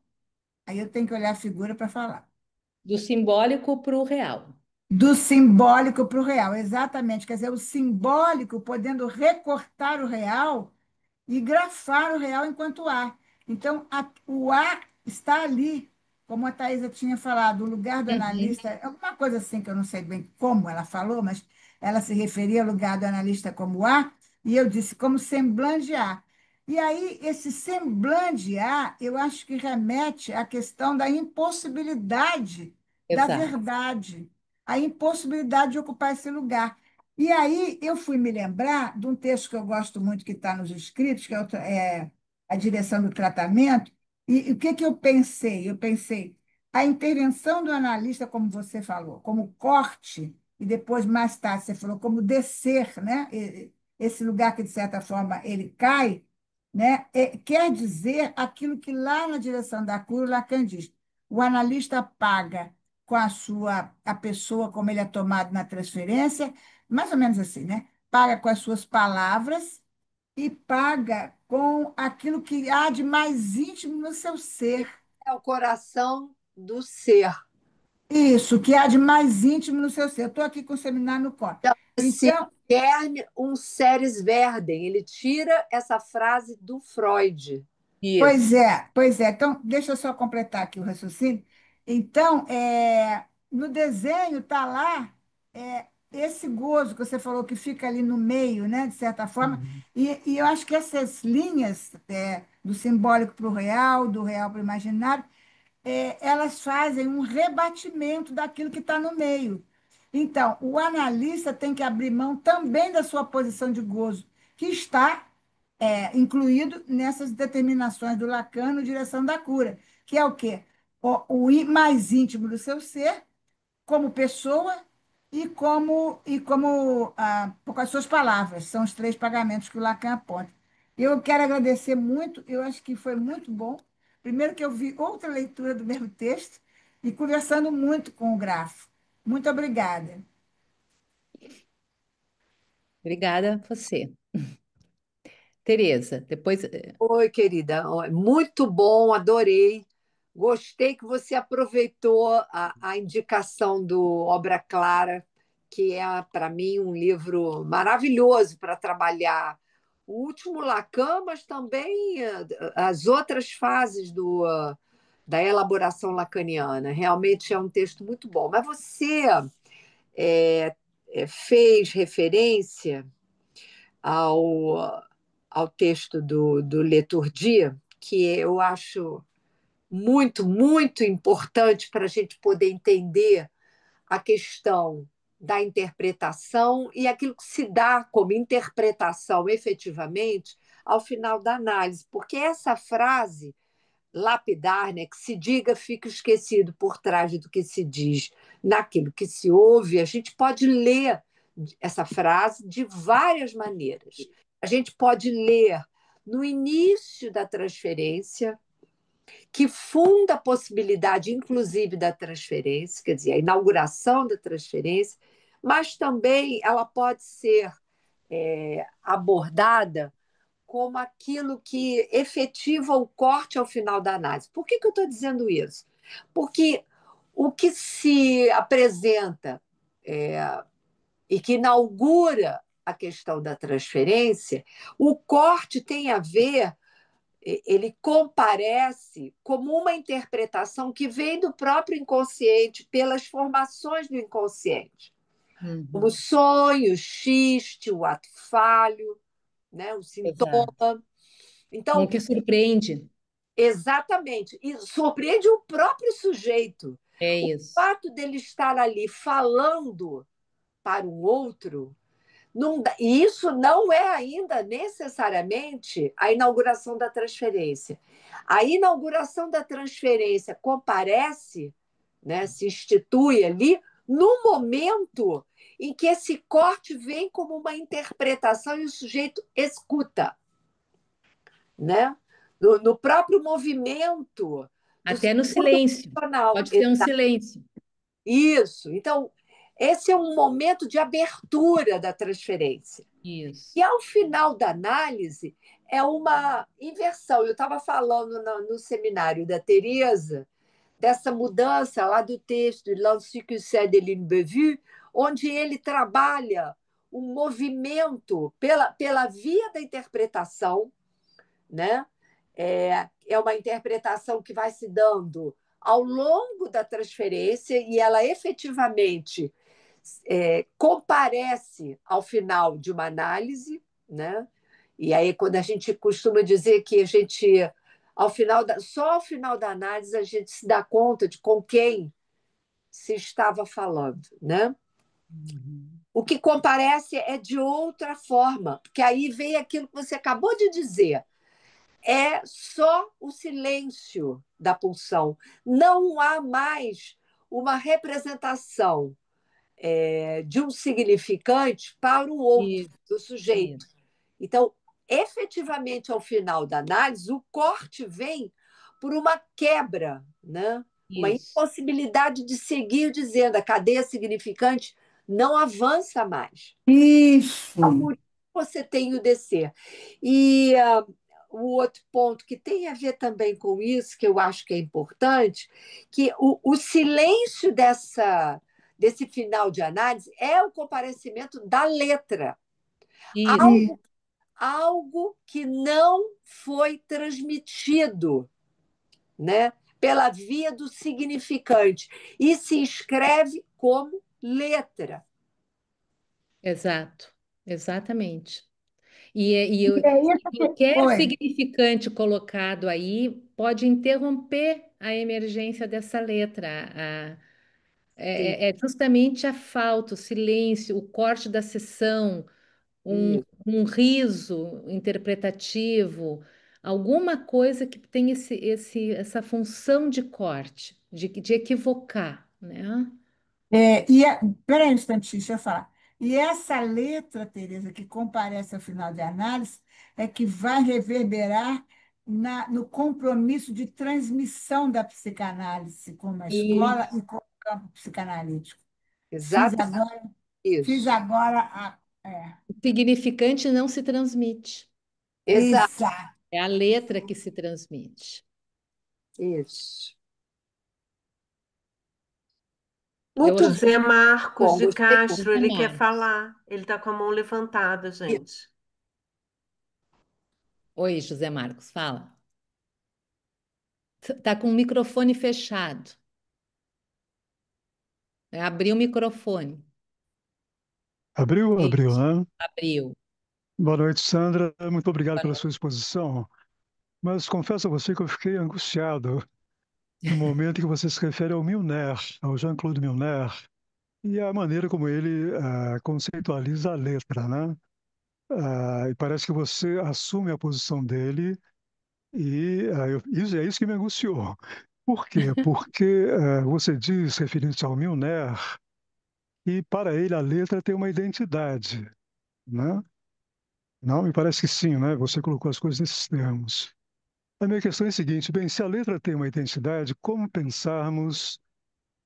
Aí eu tenho que olhar a figura para falar. Do simbólico para o real. Do simbólico para o real, exatamente. Quer dizer, o simbólico podendo recortar o real e grafar o real enquanto A. Então, o A está ali, como a Thaisa tinha falado, o lugar do Uhum. analista, alguma coisa assim que eu não sei bem como ela falou, mas ela se referia ao lugar do analista como A, e eu disse como semblante A. E aí, esse semblante A, eu acho que remete à questão da impossibilidade da Exato. verdade, a impossibilidade de ocupar esse lugar. E aí eu fui me lembrar de um texto que eu gosto muito, que está nos escritos, que é a direção do tratamento. E o que que eu pensei? Eu pensei, a intervenção do analista, como você falou, como corte, e depois, mais tarde, você falou como descer, né? Esse lugar que, de certa forma, ele cai, né? Quer dizer aquilo que lá na direção da cura, o Lacan diz, o analista paga com a pessoa como ele é tomado na transferência, mais ou menos assim, né? Paga com as suas palavras e paga com aquilo que há de mais íntimo no seu ser. É o coração do ser. Isso, que há de mais íntimo no seu ser. Eu estou aqui com o seminário no colo. Se Então, Kern um seres verdem, ele tira essa frase do Freud. Isso, pois é. Então, deixa eu só completar aqui o raciocínio. Então, no desenho está lá esse gozo que você falou que fica ali no meio, né, de certa forma, e eu acho que essas linhas do simbólico para o real, do real para o imaginário, elas fazem um rebatimento daquilo que está no meio. Então, o analista tem que abrir mão também da sua posição de gozo, que está incluído nessas determinações do Lacan na direção da cura, que é o quê? O mais íntimo do seu ser, como pessoa com as suas palavras. São os três pagamentos que o Lacan aponta. Eu quero agradecer muito, eu acho que foi muito bom. Primeiro que eu vi outra leitura do mesmo texto e conversando muito com o Grafo. Muito obrigada. obrigada a você. Tereza, depois. Oi, querida. Muito bom, adorei. Gostei que você aproveitou a indicação do Obra Clara, que é, para mim, um livro maravilhoso para trabalhar o último Lacan, mas também as outras fases da elaboração lacaniana. Realmente é um texto muito bom. Mas você é, fez referência ao, ao texto do Leturdia, que eu acho muito, muito importante para a gente poder entender a questão da interpretação e aquilo que se dá como interpretação efetivamente ao final da análise, porque essa frase lapidar, né, que se diga, fica esquecido por trás do que se diz naquilo que se ouve, a gente pode ler essa frase de várias maneiras. A gente pode ler no início da transferência, que funda a possibilidade, inclusive, da transferência, quer dizer, a inauguração da transferência, mas também ela pode ser abordada como aquilo que efetiva o corte ao final da análise. Por que eu estou dizendo isso? Porque o que se apresenta e que inaugura a questão da transferência, o corte tem a ver, ele comparece como uma interpretação que vem do próprio inconsciente, pelas formações do inconsciente, como o Uhum, sonho, o xiste, o ato falho, né, o exato. sintoma. Com o Então, que surpreende. exatamente, e surpreende o próprio sujeito. É O isso. fato dele estar ali falando para um outro E isso não é ainda necessariamente a inauguração da transferência. A inauguração da transferência comparece, né, se institui ali, no momento em que esse corte vem como uma interpretação e o sujeito escuta, né? No próprio movimento do Até no segundo silêncio. profissional. Pode ser um silêncio. Isso. Então, esse é um momento de abertura da transferência. Isso. E ao final da análise, é uma inversão. Eu estava falando no seminário da Teresa, dessa mudança lá do texto de L'Encyclopédie de Libreville, onde ele trabalha um movimento pela via da interpretação, né? É uma interpretação que vai se dando ao longo da transferência e ela efetivamente comparece ao final de uma análise, né? E aí, quando a gente costuma dizer que a gente, só ao final da análise, a gente se dá conta de com quem se estava falando, né? Uhum. O que comparece é de outra forma, porque aí vem aquilo que você acabou de dizer. É só o silêncio da pulsão. Não há mais uma representação de um significante para o outro, Isso, do sujeito. isso. Então, efetivamente, ao final da análise, o corte vem por uma quebra, né? Uma Isso. impossibilidade de seguir dizendo a cadeia significante não avança mais. Isso. Então, por isso você tem o descer. E o outro ponto que tem a ver também com isso, que eu acho que é importante, que o silêncio desse final de análise é o comparecimento da letra. Isso. E, Algo que não foi transmitido, né, pela via do significante e se escreve como letra. Exato. Exatamente. E e é isso que. qualquer Oi. significante colocado aí pode interromper a emergência dessa letra. Sim, É justamente a falta, o silêncio, o corte da sessão, isso. um riso interpretativo, alguma coisa que tem essa função de corte, de equivocar, né? Peraí um instantinho, deixa eu falar. E essa letra, Tereza, que comparece ao final de análise, é que vai reverberar no compromisso de transmissão da psicanálise com a escola Isso. e com o campo psicanalítico. Fiz Exato agora, fiz isso. agora O significante não se transmite, Exato exato. é a letra que se transmite. isso. Eu Muito achei José Marcos bom, de gostei Castro, José ele quer Marcos. falar. Ele está com a mão levantada, muito. gente. Oi, José Marcos, fala. Tá com o microfone fechado. Abriu o microfone. Abriu, abriu, Isso, né? abriu. Boa noite, Sandra. Muito obrigado Boa pela noite. sua exposição. Mas confesso a você que eu fiquei angustiado no momento em que você se refere ao Milner, ao Jean-Claude Milner, e a maneira como ele conceitualiza a letra, né? E parece que você assume a posição dele e é isso que me angustiou. Por quê? Porque você diz, referindo-se ao Milner, que para ele a letra tem uma identidade, né? Não, me parece que sim, né? Você colocou as coisas nesses termos. A minha questão é a seguinte: bem, se a letra tem uma identidade, como pensarmos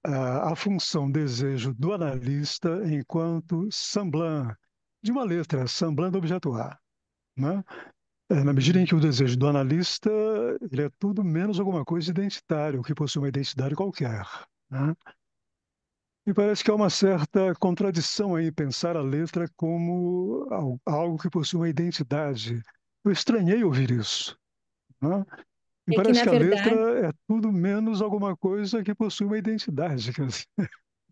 a função desejo do analista enquanto semblant de uma letra, semblant do objeto A, né? Na medida em Uhum. que o desejo do analista ele é tudo menos alguma coisa identitário, que possui uma identidade qualquer, né? Me parece que há uma certa contradição aí em pensar a letra como algo que possui uma identidade. Eu estranhei ouvir isso, né? Me É que, parece na que a verdade, letra é tudo menos alguma coisa que possui uma identidade, quer dizer,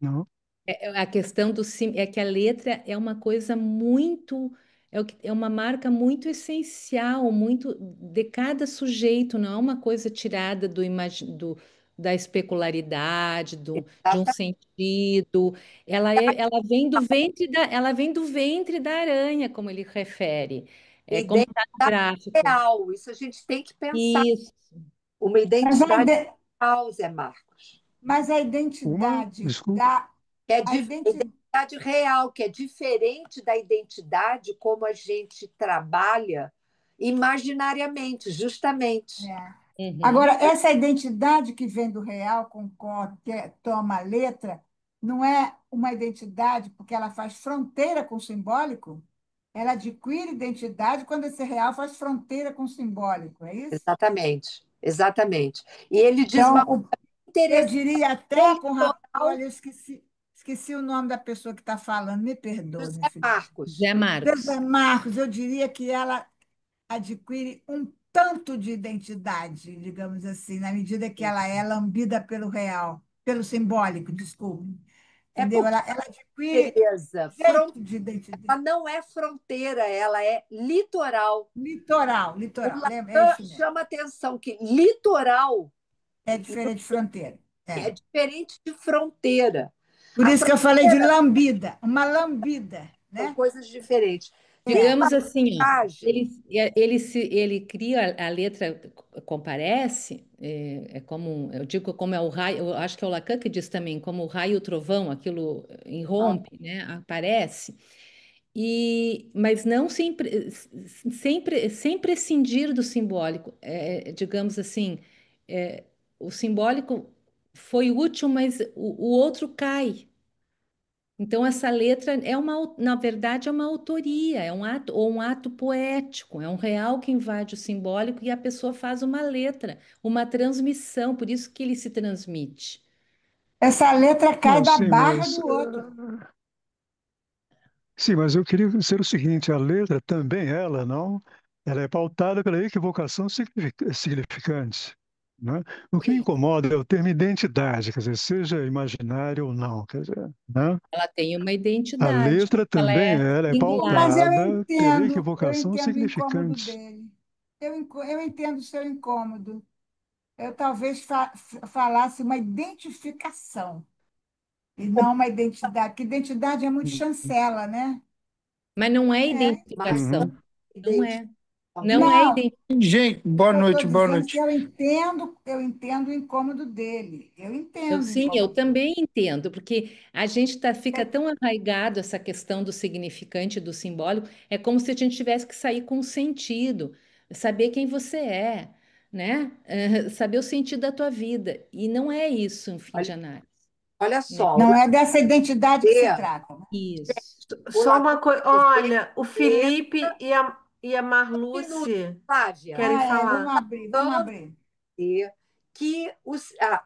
não? a questão é que a letra é uma coisa muito, é uma marca muito essencial, muito de cada sujeito, não é uma coisa tirada da especularidade, de um sentido. Ela vem do ventre da aranha, como ele refere. É como está no Identidade gráfico. real, isso a gente tem que pensar. Isso. Uma Mas a, identidade ide- real, Zé Marcos. mas a Uma, identidade desculpa, da. Que é A identi, identidade real, que é diferente da identidade como a gente trabalha imaginariamente, justamente. é. Agora, Uhum. essa identidade que vem do real, concordo, toma letra, não é uma identidade porque ela faz fronteira com o simbólico? Ela adquire identidade quando esse real faz fronteira com o simbólico, é isso? Exatamente, exatamente. E ele diz Então, uma coisa eu interessante, diria até com litoral olha, eu esqueci o nome da pessoa que está falando, me perdoe, José minha filha. Zé Marcos. José Marcos. Marcos, eu diria que ela adquire um tanto de identidade, digamos assim, na medida que ela é lambida pelo real, pelo simbólico, desculpe. É Entendeu? porque, Ela adquire beleza, jeito de identidade. ela não é fronteira, ela é litoral. Litoral, O litoral, é Lacan isso mesmo. chama atenção que litoral É diferente de fronteira. é É. diferente de fronteira. Por A isso que eu falei de fronteira lambida, uma lambida, são né? coisas diferentes. Tem É. uma Digamos assim, ó, passagem, ele cria a letra, comparece, eu digo como é o raio, eu acho que é o Lacan que diz também, como o raio e o trovão, aquilo irrompe, né, aparece, mas não sem prescindir do simbólico. Digamos assim, o simbólico foi útil, mas o outro cai. Então, essa letra na verdade, é uma autoria, é um ato, ou um ato poético, é um real que invade o simbólico e a pessoa faz uma letra, uma transmissão, por isso que ele se transmite. Essa letra cai não, da sim, barra mas do outro. sim, mas eu queria dizer o seguinte: a letra também ela não, ela é pautada pela equivocação significante, né? O que me incomoda é o termo identidade, quer dizer, seja imaginário ou não, quer dizer, né? Ela tem uma A identidade, letra ela também é ela é singular. Mas pautada pela eu equivocação entendo o incômodo significante. dele. Eu entendo o seu incômodo. Eu talvez falasse uma identificação e não uma identidade, porque identidade é muito chancela, né? Mas não é É. mas não identificação, Uhum. não identificação. é. Não é Não, identificação. Gente, o boa que eu estou noite, boa dizendo é que noite. eu entendo o incômodo dele. Eu entendo o Sim, eu incômodo dele. também entendo, porque a gente fica tão arraigado essa questão do significante e do simbólico, é como se a gente tivesse que sair com sentido, saber quem você é, né? Saber o sentido da tua vida. E não é isso, um fim de Olha, análise, olha né? só, Não é dessa identidade que se trata, né? Isso. O Só uma Lacan coisa, vai dizer olha, o que Felipe e a minuto, Marluce Flávia, querem Ah, é, falar. vamos abrir. dizer que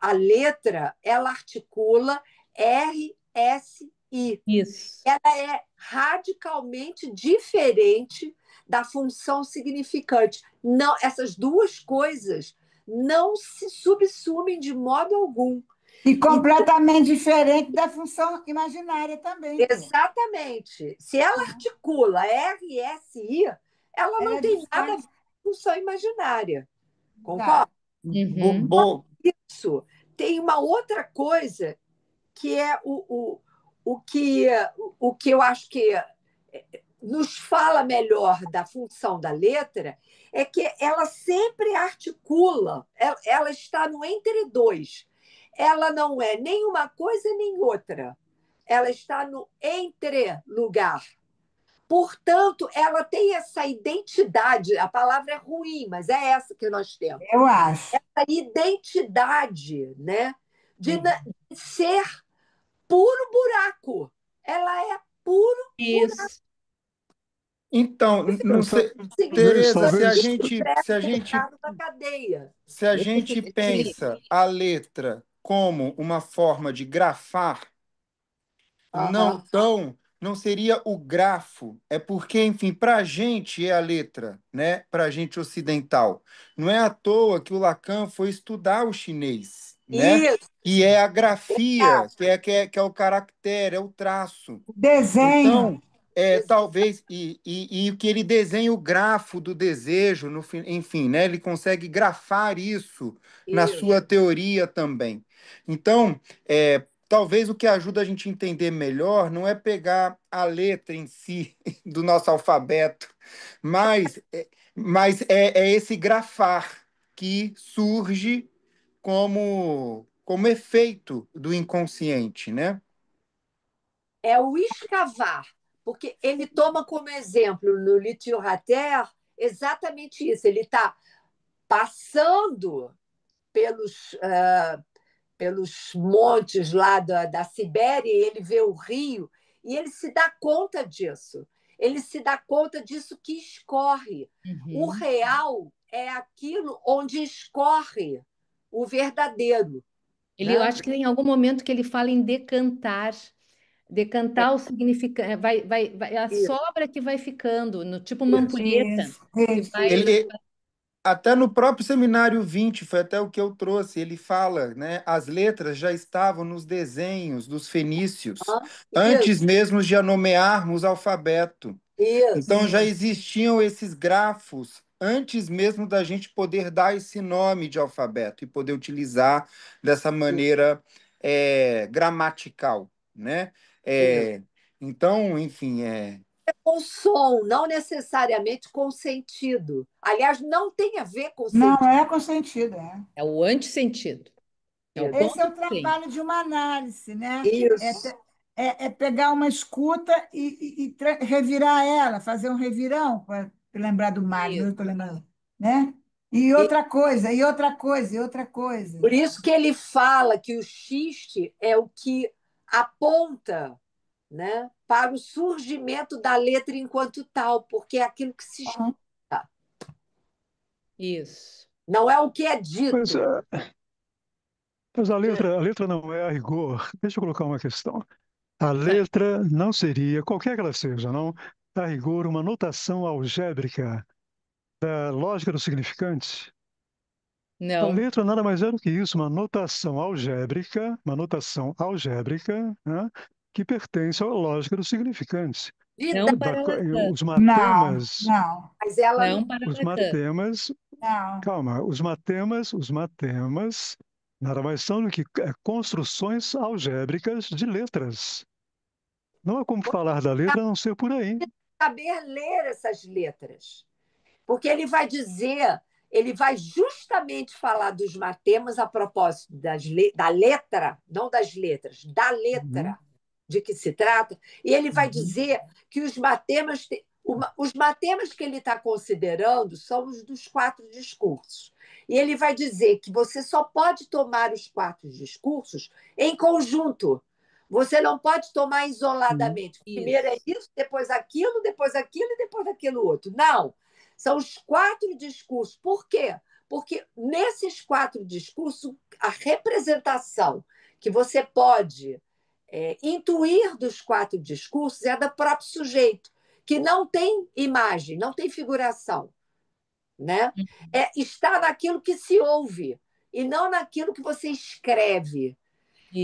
a letra ela articula RSI. Isso. Ela é radicalmente diferente da função significante. Não, essas duas coisas não se subsumem de modo algum. E E, completamente diferente da função imaginária também, pô. exatamente. Se ela articula RSI, ela não Ela tem nada a desfaz. ver com função imaginária. Concorda? Exato. Uhum. Bo, Isso. Tem uma outra coisa que é o, que, o que eu acho que nos fala melhor da função da letra é que ela sempre articula, ela está no entre dois. Ela não é nem uma coisa nem outra. Ela está no entre lugar. Portanto, ela tem essa identidade. A palavra é ruim, mas é essa que nós temos. Eu acho. A identidade, né? De Uhum. ser puro buraco. Ela é puro Isso. então, não sei, Talvez, Tereza, significante talvez, entrar numa cadeia. se a gente pensa a letra como uma forma de grafar, Aham. não seria o grafo. É porque, enfim, para a gente é a letra, né? Para a gente ocidental. Não é à toa que o Lacan foi estudar o chinês, né? E Isso. é a grafia, que é o caractere, é o traço. Desenho. Então, talvez, e que ele desenha o grafo do desejo, enfim, né? Ele consegue grafar isso na Isso. sua teoria também. Então, talvez o que ajuda a gente a entender melhor não é pegar a letra em si do nosso alfabeto, mas, é esse grafar que surge como efeito do inconsciente, né? É o escavar, porque ele toma como exemplo no Littérature exatamente isso. Ele está passando pelos, pelos montes lá da Sibéria, e ele vê o rio, e ele se dá conta disso. Ele se dá conta disso que escorre. O Uhum. real é aquilo onde escorre o verdadeiro, Eu né? acho que em algum momento que ele fala em decantar, É decantar o significado, é a isso, sobra que vai ficando, tipo uma isso, ampulheta, que vai. isso. Ele, Até no próprio Seminário 20 foi até o que eu trouxe, ele fala, né? As letras já estavam nos desenhos dos fenícios, antes Isso, mesmo de nomearmos o alfabeto. Então já isso. existiam esses grafos antes mesmo da gente poder dar esse nome de alfabeto e poder utilizar dessa maneira gramatical, né? Isso. É, então, enfim, Com som, não necessariamente com sentido. Aliás, não tem a ver com Não sentido. é consentido, é. É o antissentido, é o Esse é ponto o que tem. trabalho de uma análise, né? É, Isso, te- é pegar uma escuta e revirar ela, fazer um revirão, para lembrar do Mário, isso. eu estou lembrando, né? E E outra coisa, e outra coisa, e outra coisa. por isso que ele fala que o xiste é o que aponta, né, para o surgimento da letra enquanto tal, porque é aquilo que se Uhum. escuta, Isso. não é o que é Mas, dito. mas a letra não é a rigor. Deixa eu colocar uma questão. A Tá. letra não seria, qualquer que ela seja, não, a rigor, uma notação algébrica da lógica do significante. A Não, letra nada mais é do que isso, uma notação algébrica, né, que pertence à lógica do significante. Vida, não para Lacan, Os Não, matemas, não, mas ela não não para os Lacan. matemas, não. calma, os matemas nada mais são do que construções algébricas de letras. Não há como falar da letra a não ser por aí. saber ler essas letras. Porque ele vai dizer, ele vai justamente falar dos matemas a propósito da letra, não das letras, da Uhum, letra de que se trata, e ele vai uhum, dizer que os matemas que ele está considerando são os dos quatro discursos. E ele vai dizer que você só pode tomar os quatro discursos em conjunto. Você não pode tomar uhum, isoladamente. Primeiro é Isso. isso, depois aquilo e depois aquilo outro. Não. São os quatro discursos. Por quê? Porque nesses quatro discursos, a representação que você pode intuir dos quatro discursos é do próprio sujeito, que não tem imagem, não tem figuração, né? Está naquilo que se ouve e não naquilo que você escreve.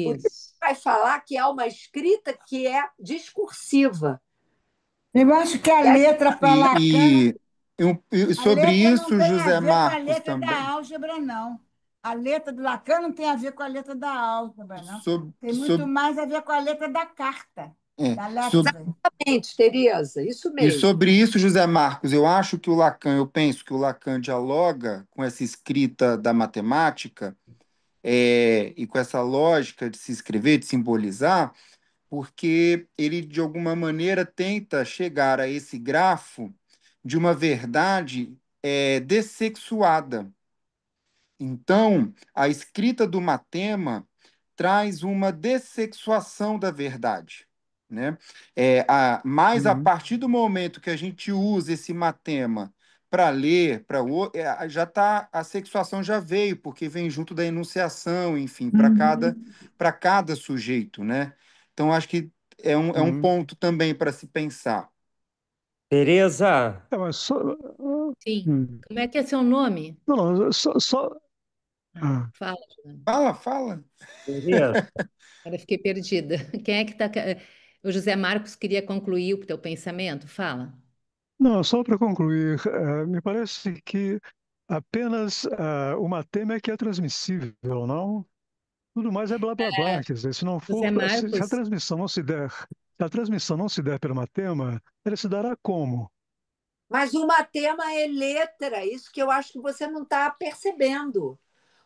Por isso Isso. vai falar que há uma escrita que é discursiva. Eu acho que a E as letra para Lacan, e, e a sobre letra não isso, tem a José ver com a Marcos letra da também. álgebra, não. A letra do Lacan não tem a ver com a letra da álgebra, não. Sob, Tem muito sob, mais a ver com a letra da carta, é, da sob, letra. Exatamente, Tereza, isso e mesmo. sobre isso, José Marcos, eu penso que o Lacan dialoga com essa escrita da matemática, e com essa lógica de se escrever, de simbolizar, porque ele, de alguma maneira, tenta chegar a esse grafo de uma verdade dessexuada. Então, a escrita do matema traz uma dessexuação da verdade, né? Mas a uhum, partir do momento que a gente usa esse matema para ler, já tá, a sexuação já veio, porque vem junto da enunciação, enfim, Uhum. para cada sujeito, né? Então, acho que é um uhum. ponto também para se pensar. Tereza, Mas só, Sim. hum. Como é que é seu nome? Não, não, só, ah, Fala, Juliana. Fala, fala. Tereza, Agora eu fiquei perdida. Quem é que está. O José Marcos queria concluir o teu pensamento. Fala. Não, só para concluir, me parece que apenas o Matema é que é transmissível, não? Tudo mais é blá blá blá. Quer dizer, se não José for, se a Marcos, transmissão não se der, se a transmissão não se der pelo Matema, ela se dará como? Mas o Matema é letra, isso que eu acho que você não está percebendo.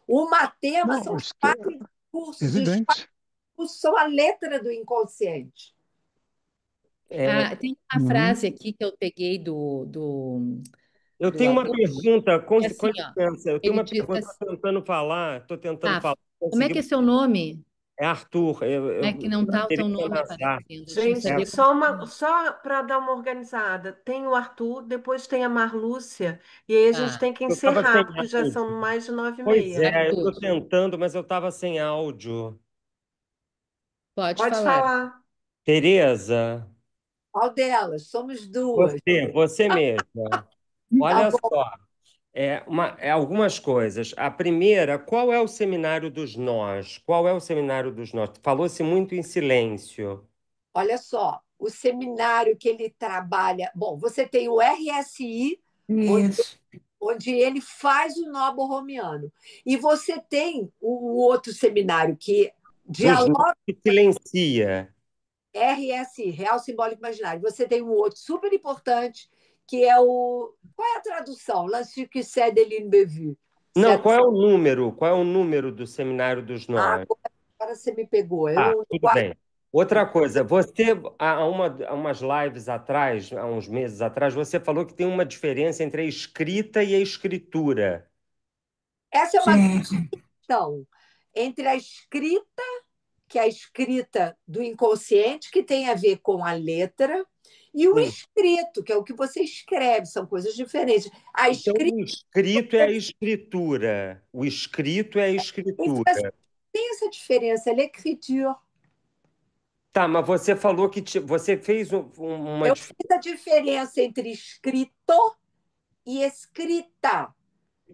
O Matema são Não, os isso que é quatro discursos, e os quatro evidente. discursos são a letra do inconsciente. É, tem uma Uhum. frase aqui que eu peguei eu do tenho uma Augusto, pergunta, que é com assim, ó, licença, eu tenho ele uma diz pergunta, assim, estou tentando tá, falar, como é que consegui. é seu nome? É Arthur, É que eu não tá o teu Tereza nome Nazar. aparecendo, deixa eu É, Gente, saber como... só para dar uma organizada. Tem o Arthur, depois tem a Marlúcia, e aí a gente Tá, tem que eu estava encerrar, sem porque já áudio. são mais de nove e Pois meia. é, eu Arthur, estou tentando, mas eu estava sem áudio. pode Pode falar. falar. Tereza, Qual delas? Somos duas. você mesma. Tá Olha bom. só, algumas coisas. A primeira, qual é o seminário dos nós? Qual é o seminário dos nós? Falou-se muito em silêncio. Olha só, o seminário que ele trabalha. Bom, você tem o RSI, onde, Isso. onde ele faz o nó borromiano. E você tem o outro seminário que Dos nós dialoga que silencia. RSI, Real Simbólico Imaginário. Você tem um outro super importante, que é o. Qual é a tradução? L'Institut que c'est de l'Inbevu. Não, qual é o número? Qual é o número do seminário dos nós? Agora você me pegou. Eu Tá, não tudo guardo. bem. Outra coisa, você, há umas lives atrás, há uns meses atrás, você falou que tem uma diferença entre a escrita e a escritura. Essa é uma Sim. questão entre a escrita, que é a escrita do inconsciente, que tem a ver com a letra, e o Sim. escrito, que é o que você escreve, são coisas diferentes. A Então, escrita o escrito é a escritura. O escrito é a escritura. tem essa diferença, é l'écriture. Tá, mas você falou que você fez uma Eu diferença. fiz a diferença entre escrito e escrita.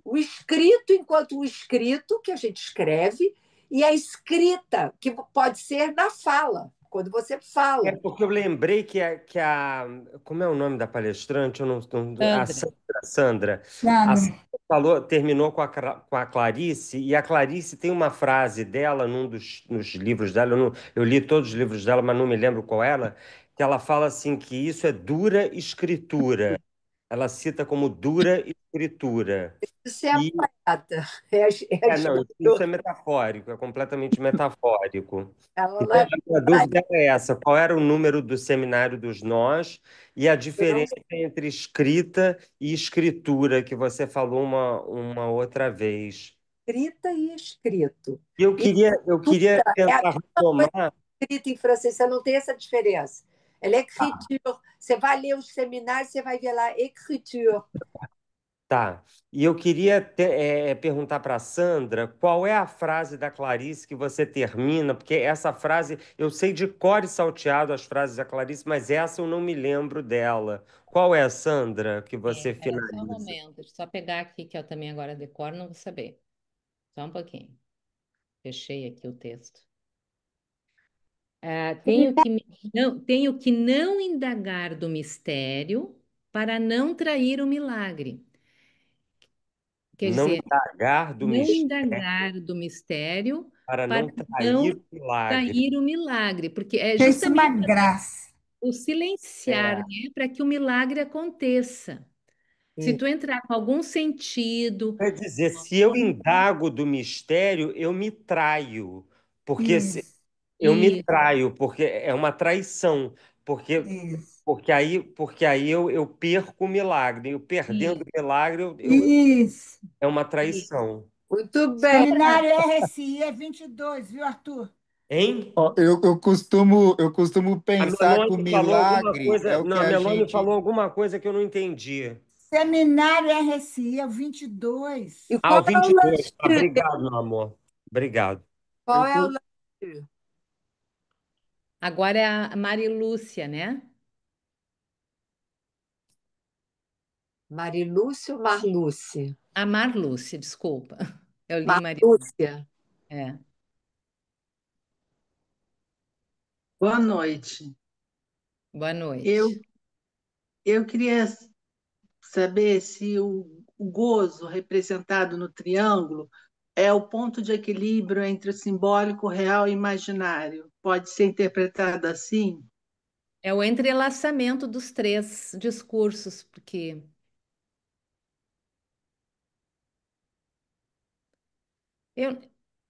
O escrito, enquanto o escrito, que a gente escreve, e a escrita, que pode ser na fala, quando você É fala. porque eu lembrei como é o nome da palestrante? Eu a Sandra, Sandra. A Sandra. Sandra falou, terminou com a Clarice, e a Clarice tem uma frase dela nos livros dela, eu li todos os livros dela, mas não me lembro qual era, que ela fala assim que isso é dura escritura. Ela cita como dura escritura. Isso é a poeta, é a Não, isso é escritora. metafórico, é completamente metafórico. Ela não Então, é a minha dúvida é essa: qual era o número do seminário dos nós e a eu não diferença entre escrita e escritura, que você falou uma outra vez? escrita e escrito. Eu queria É a tentar mesma coisa retomar. escrita em francês, você não tem essa diferença. Ela é écriture. Você vai ler os seminários, você vai ver lá écriture. Tá. E eu queria perguntar para a Sandra qual é a frase da Clarice que você termina, porque essa frase, eu sei de cor e salteado as frases da Clarice, mas essa eu não me lembro dela. Qual é, Sandra, que você pera só um finaliza? momento, deixa eu só pegar aqui, que eu também agora decoro, não vou saber. Só um pouquinho. Fechei aqui o texto. Tenho que não indagar do mistério para não trair o milagre. Quer Não dizer, indagar do não mistério indagar do mistério para para não trair não o milagre. trair o milagre, porque é Fez uma justamente graça. o silenciar, É, né, para que o milagre aconteça. Se sim. tu entrar com algum sentido, Quer dizer, se eu indago do mistério, eu me traio, porque Isso, eu me e, traio, porque é uma traição, porque isso, porque aí eu perco o milagre. Eu perdendo e, o milagre, isso. é uma e traição. Muito bem. só para Seminário RSI é 22, viu, Arthur? Hein? Ó, eu costumo A pensar que o Melone falou alguma milagre é coisa. o Não, que a a Melone gente. falou alguma coisa que eu não entendi. Seminário RSI é o 22. E Ah, o qual é o 22. Ah, lanche? obrigado, meu amor. Obrigado. Qual Eu, é o co- lanche? agora é a Marilúcia, né? Marilúcia ou Marlúcia? A Marlúcia, desculpa. Eu li Maria. Marlúcia. É. Boa noite. Boa Eu, noite. eu queria saber se o gozo representado no triângulo é o ponto de equilíbrio entre o simbólico, real e imaginário. Pode ser interpretado assim? É o entrelaçamento dos três discursos, porque eu,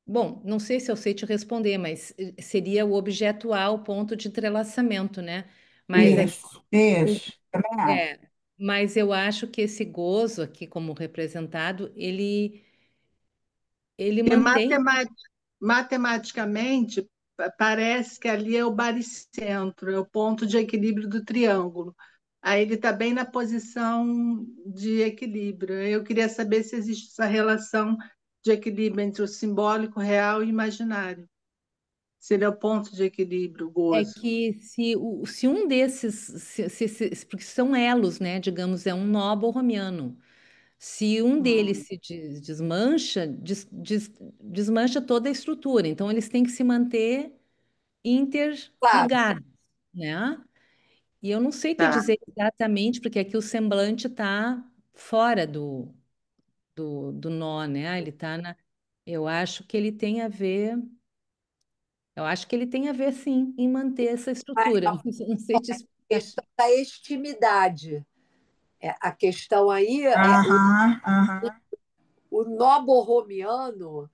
bom, não sei se eu sei te responder, mas seria o objeto A o ponto de entrelaçamento, né? Mas aqui, Isso, o- isso, também acho. é, mas eu acho que esse gozo aqui como representado, ele E mantém. matematicamente, parece que ali é o baricentro, é o ponto de equilíbrio do triângulo. Aí ele está bem na posição de equilíbrio. Eu queria saber se existe essa relação de equilíbrio entre o simbólico, real e imaginário. Se ele é o ponto de equilíbrio, o É gozo. que se um desses, porque são elos, né? Digamos, é um nó borromiano. Se um deles Hum, se desmancha, desmancha toda a estrutura. Então, eles têm que se manter Claro. interligados, né? E eu não sei te tá. dizer exatamente, porque aqui o semblante está fora do nó, né? Ele está na. Eu acho que ele tem a ver. Eu acho que ele tem a ver, sim, em manter essa estrutura. A Não sei te explicar. questão da extimidade. A questão aí é Aham, aham. o nó borromiano.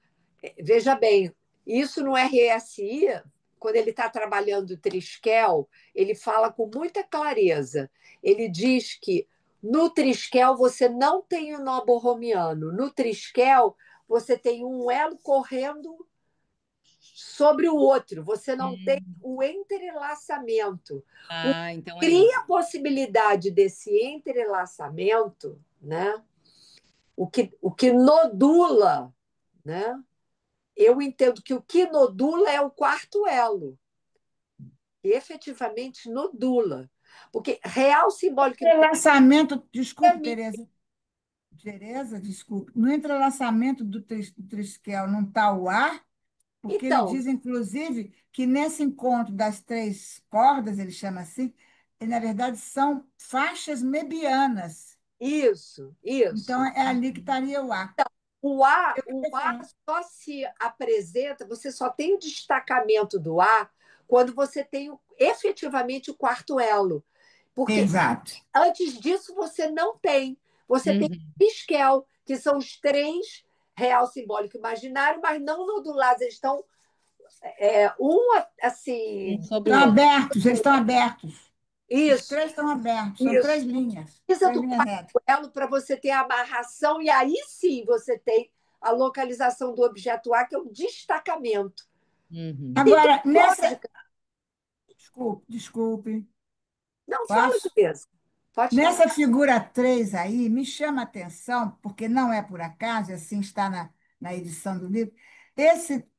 Veja bem, isso no RSI, quando ele está trabalhando o Triskel, ele fala com muita clareza. Ele diz que no Triskel você não tem o nó borromiano. No Triskel, você tem um elo correndo sobre o outro. Você não tem Hum. o entrelaçamento. O que Ah, então é cria isso. a possibilidade desse entrelaçamento, né? O que nodula, né? Eu entendo que o que nodula é o quarto elo, que efetivamente nodula. Porque real simbólico Entrelaçamento, desculpe, e Tereza. Tereza, desculpe. No entrelaçamento do Triskel não está o ar, porque ele então, diz, inclusive, que nesse encontro das três cordas, ele chama assim, na verdade são faixas mebianas. isso, Então, isso. é ali que estaria o ar. O A só se apresenta, você só tem o destacamento do A quando você tem efetivamente o quarto elo. Porque Exato. antes disso você não tem. Você tem Uhum. Piskel, que são os três real, simbólico e imaginário, mas não nodulados. Eles estão um Um assim. sobre o Estão outro. abertos, eles estão abertos. Os Isso, três estão abertos, são isso. Precisa três do linhas quarto retas. elo para você ter a amarração, e aí sim você tem a localização do objeto A, que é o destacamento. Uhum. Tem Agora, duas nessa. lógicas. Desculpe, Não, fala, posso? Juliana. Pode falar. Nessa figura 3 aí, me chama a atenção, porque não é por acaso, e assim está na edição do livro,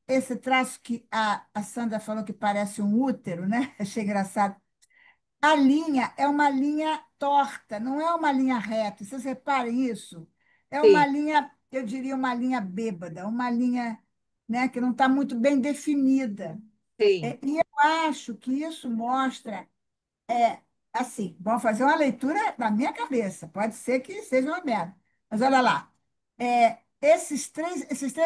esse traço que a Sandra falou que parece um útero, né? Achei engraçado. A linha é uma linha torta, não é uma linha reta. Vocês reparem isso? É uma Sim, linha, eu diria uma linha bêbada, uma linha, né, que não está muito bem definida. sim. E eu acho que isso mostra assim, vamos fazer uma leitura na minha cabeça. Pode ser que seja uma merda. Mas olha lá. Esses três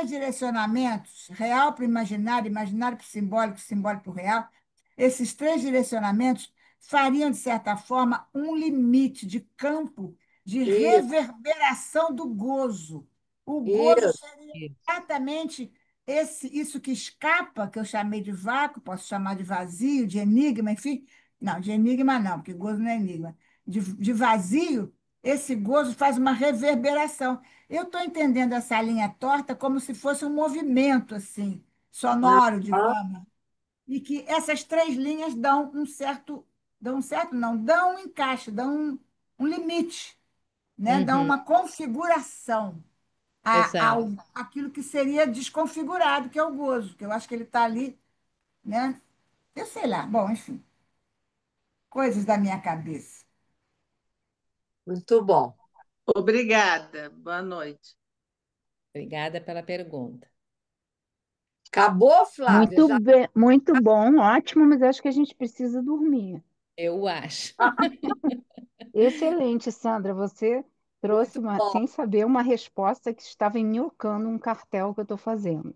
direcionamentos, real para o imaginário, imaginário para o simbólico, simbólico para o real, esses três direcionamentos fariam, de certa forma, um limite de campo de Isso, reverberação do gozo. O gozo isso, seria Isso. exatamente isso que escapa, que eu chamei de vácuo, posso chamar de vazio, de enigma, enfim, não, de enigma não, porque gozo não é enigma. De vazio, esse gozo faz uma reverberação. Eu estou entendendo essa linha torta como se fosse um movimento assim, sonoro, ah, digamos, e que essas três linhas dão um certo, não, dão um encaixe, um limite, né? Dão Uhum. uma configuração Exato. àquilo que seria desconfigurado, que é o gozo, que eu acho que ele está ali, né? Eu sei lá, bom, enfim, coisas da minha cabeça. muito bom. Obrigada. Boa noite. Obrigada pela pergunta. Acabou, Flávia? Muito Já bem, muito bom, ótimo, mas acho que a gente precisa dormir. Eu acho. Excelente, Sandra. Você trouxe, Muito bom. sem saber, uma resposta que estava enminhocando um cartel que eu estou fazendo.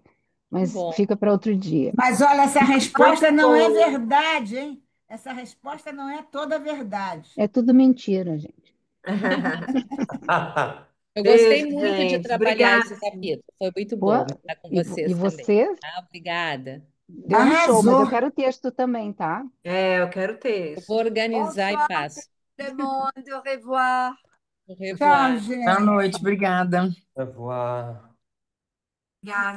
Que Mas bom. fica para outro dia. Mas olha, essa resposta Muito não é bom. verdade, hein? Essa resposta não é toda verdade. É tudo mentira, gente. Eu gostei Beijo, muito de gente. trabalhar esse Obrigada. capítulo. Foi muito Pô, bom estar com e vocês também. você Tá? Obrigada. deu um show, mas Arrasou. eu quero o texto também, tá? É, eu quero Eu vou texto. organizar e Bonsoir, passo. tout le monde. Au revoir. Au Tchau, revoir. Boa gente. noite, obrigada. Au revoir. Obrigada.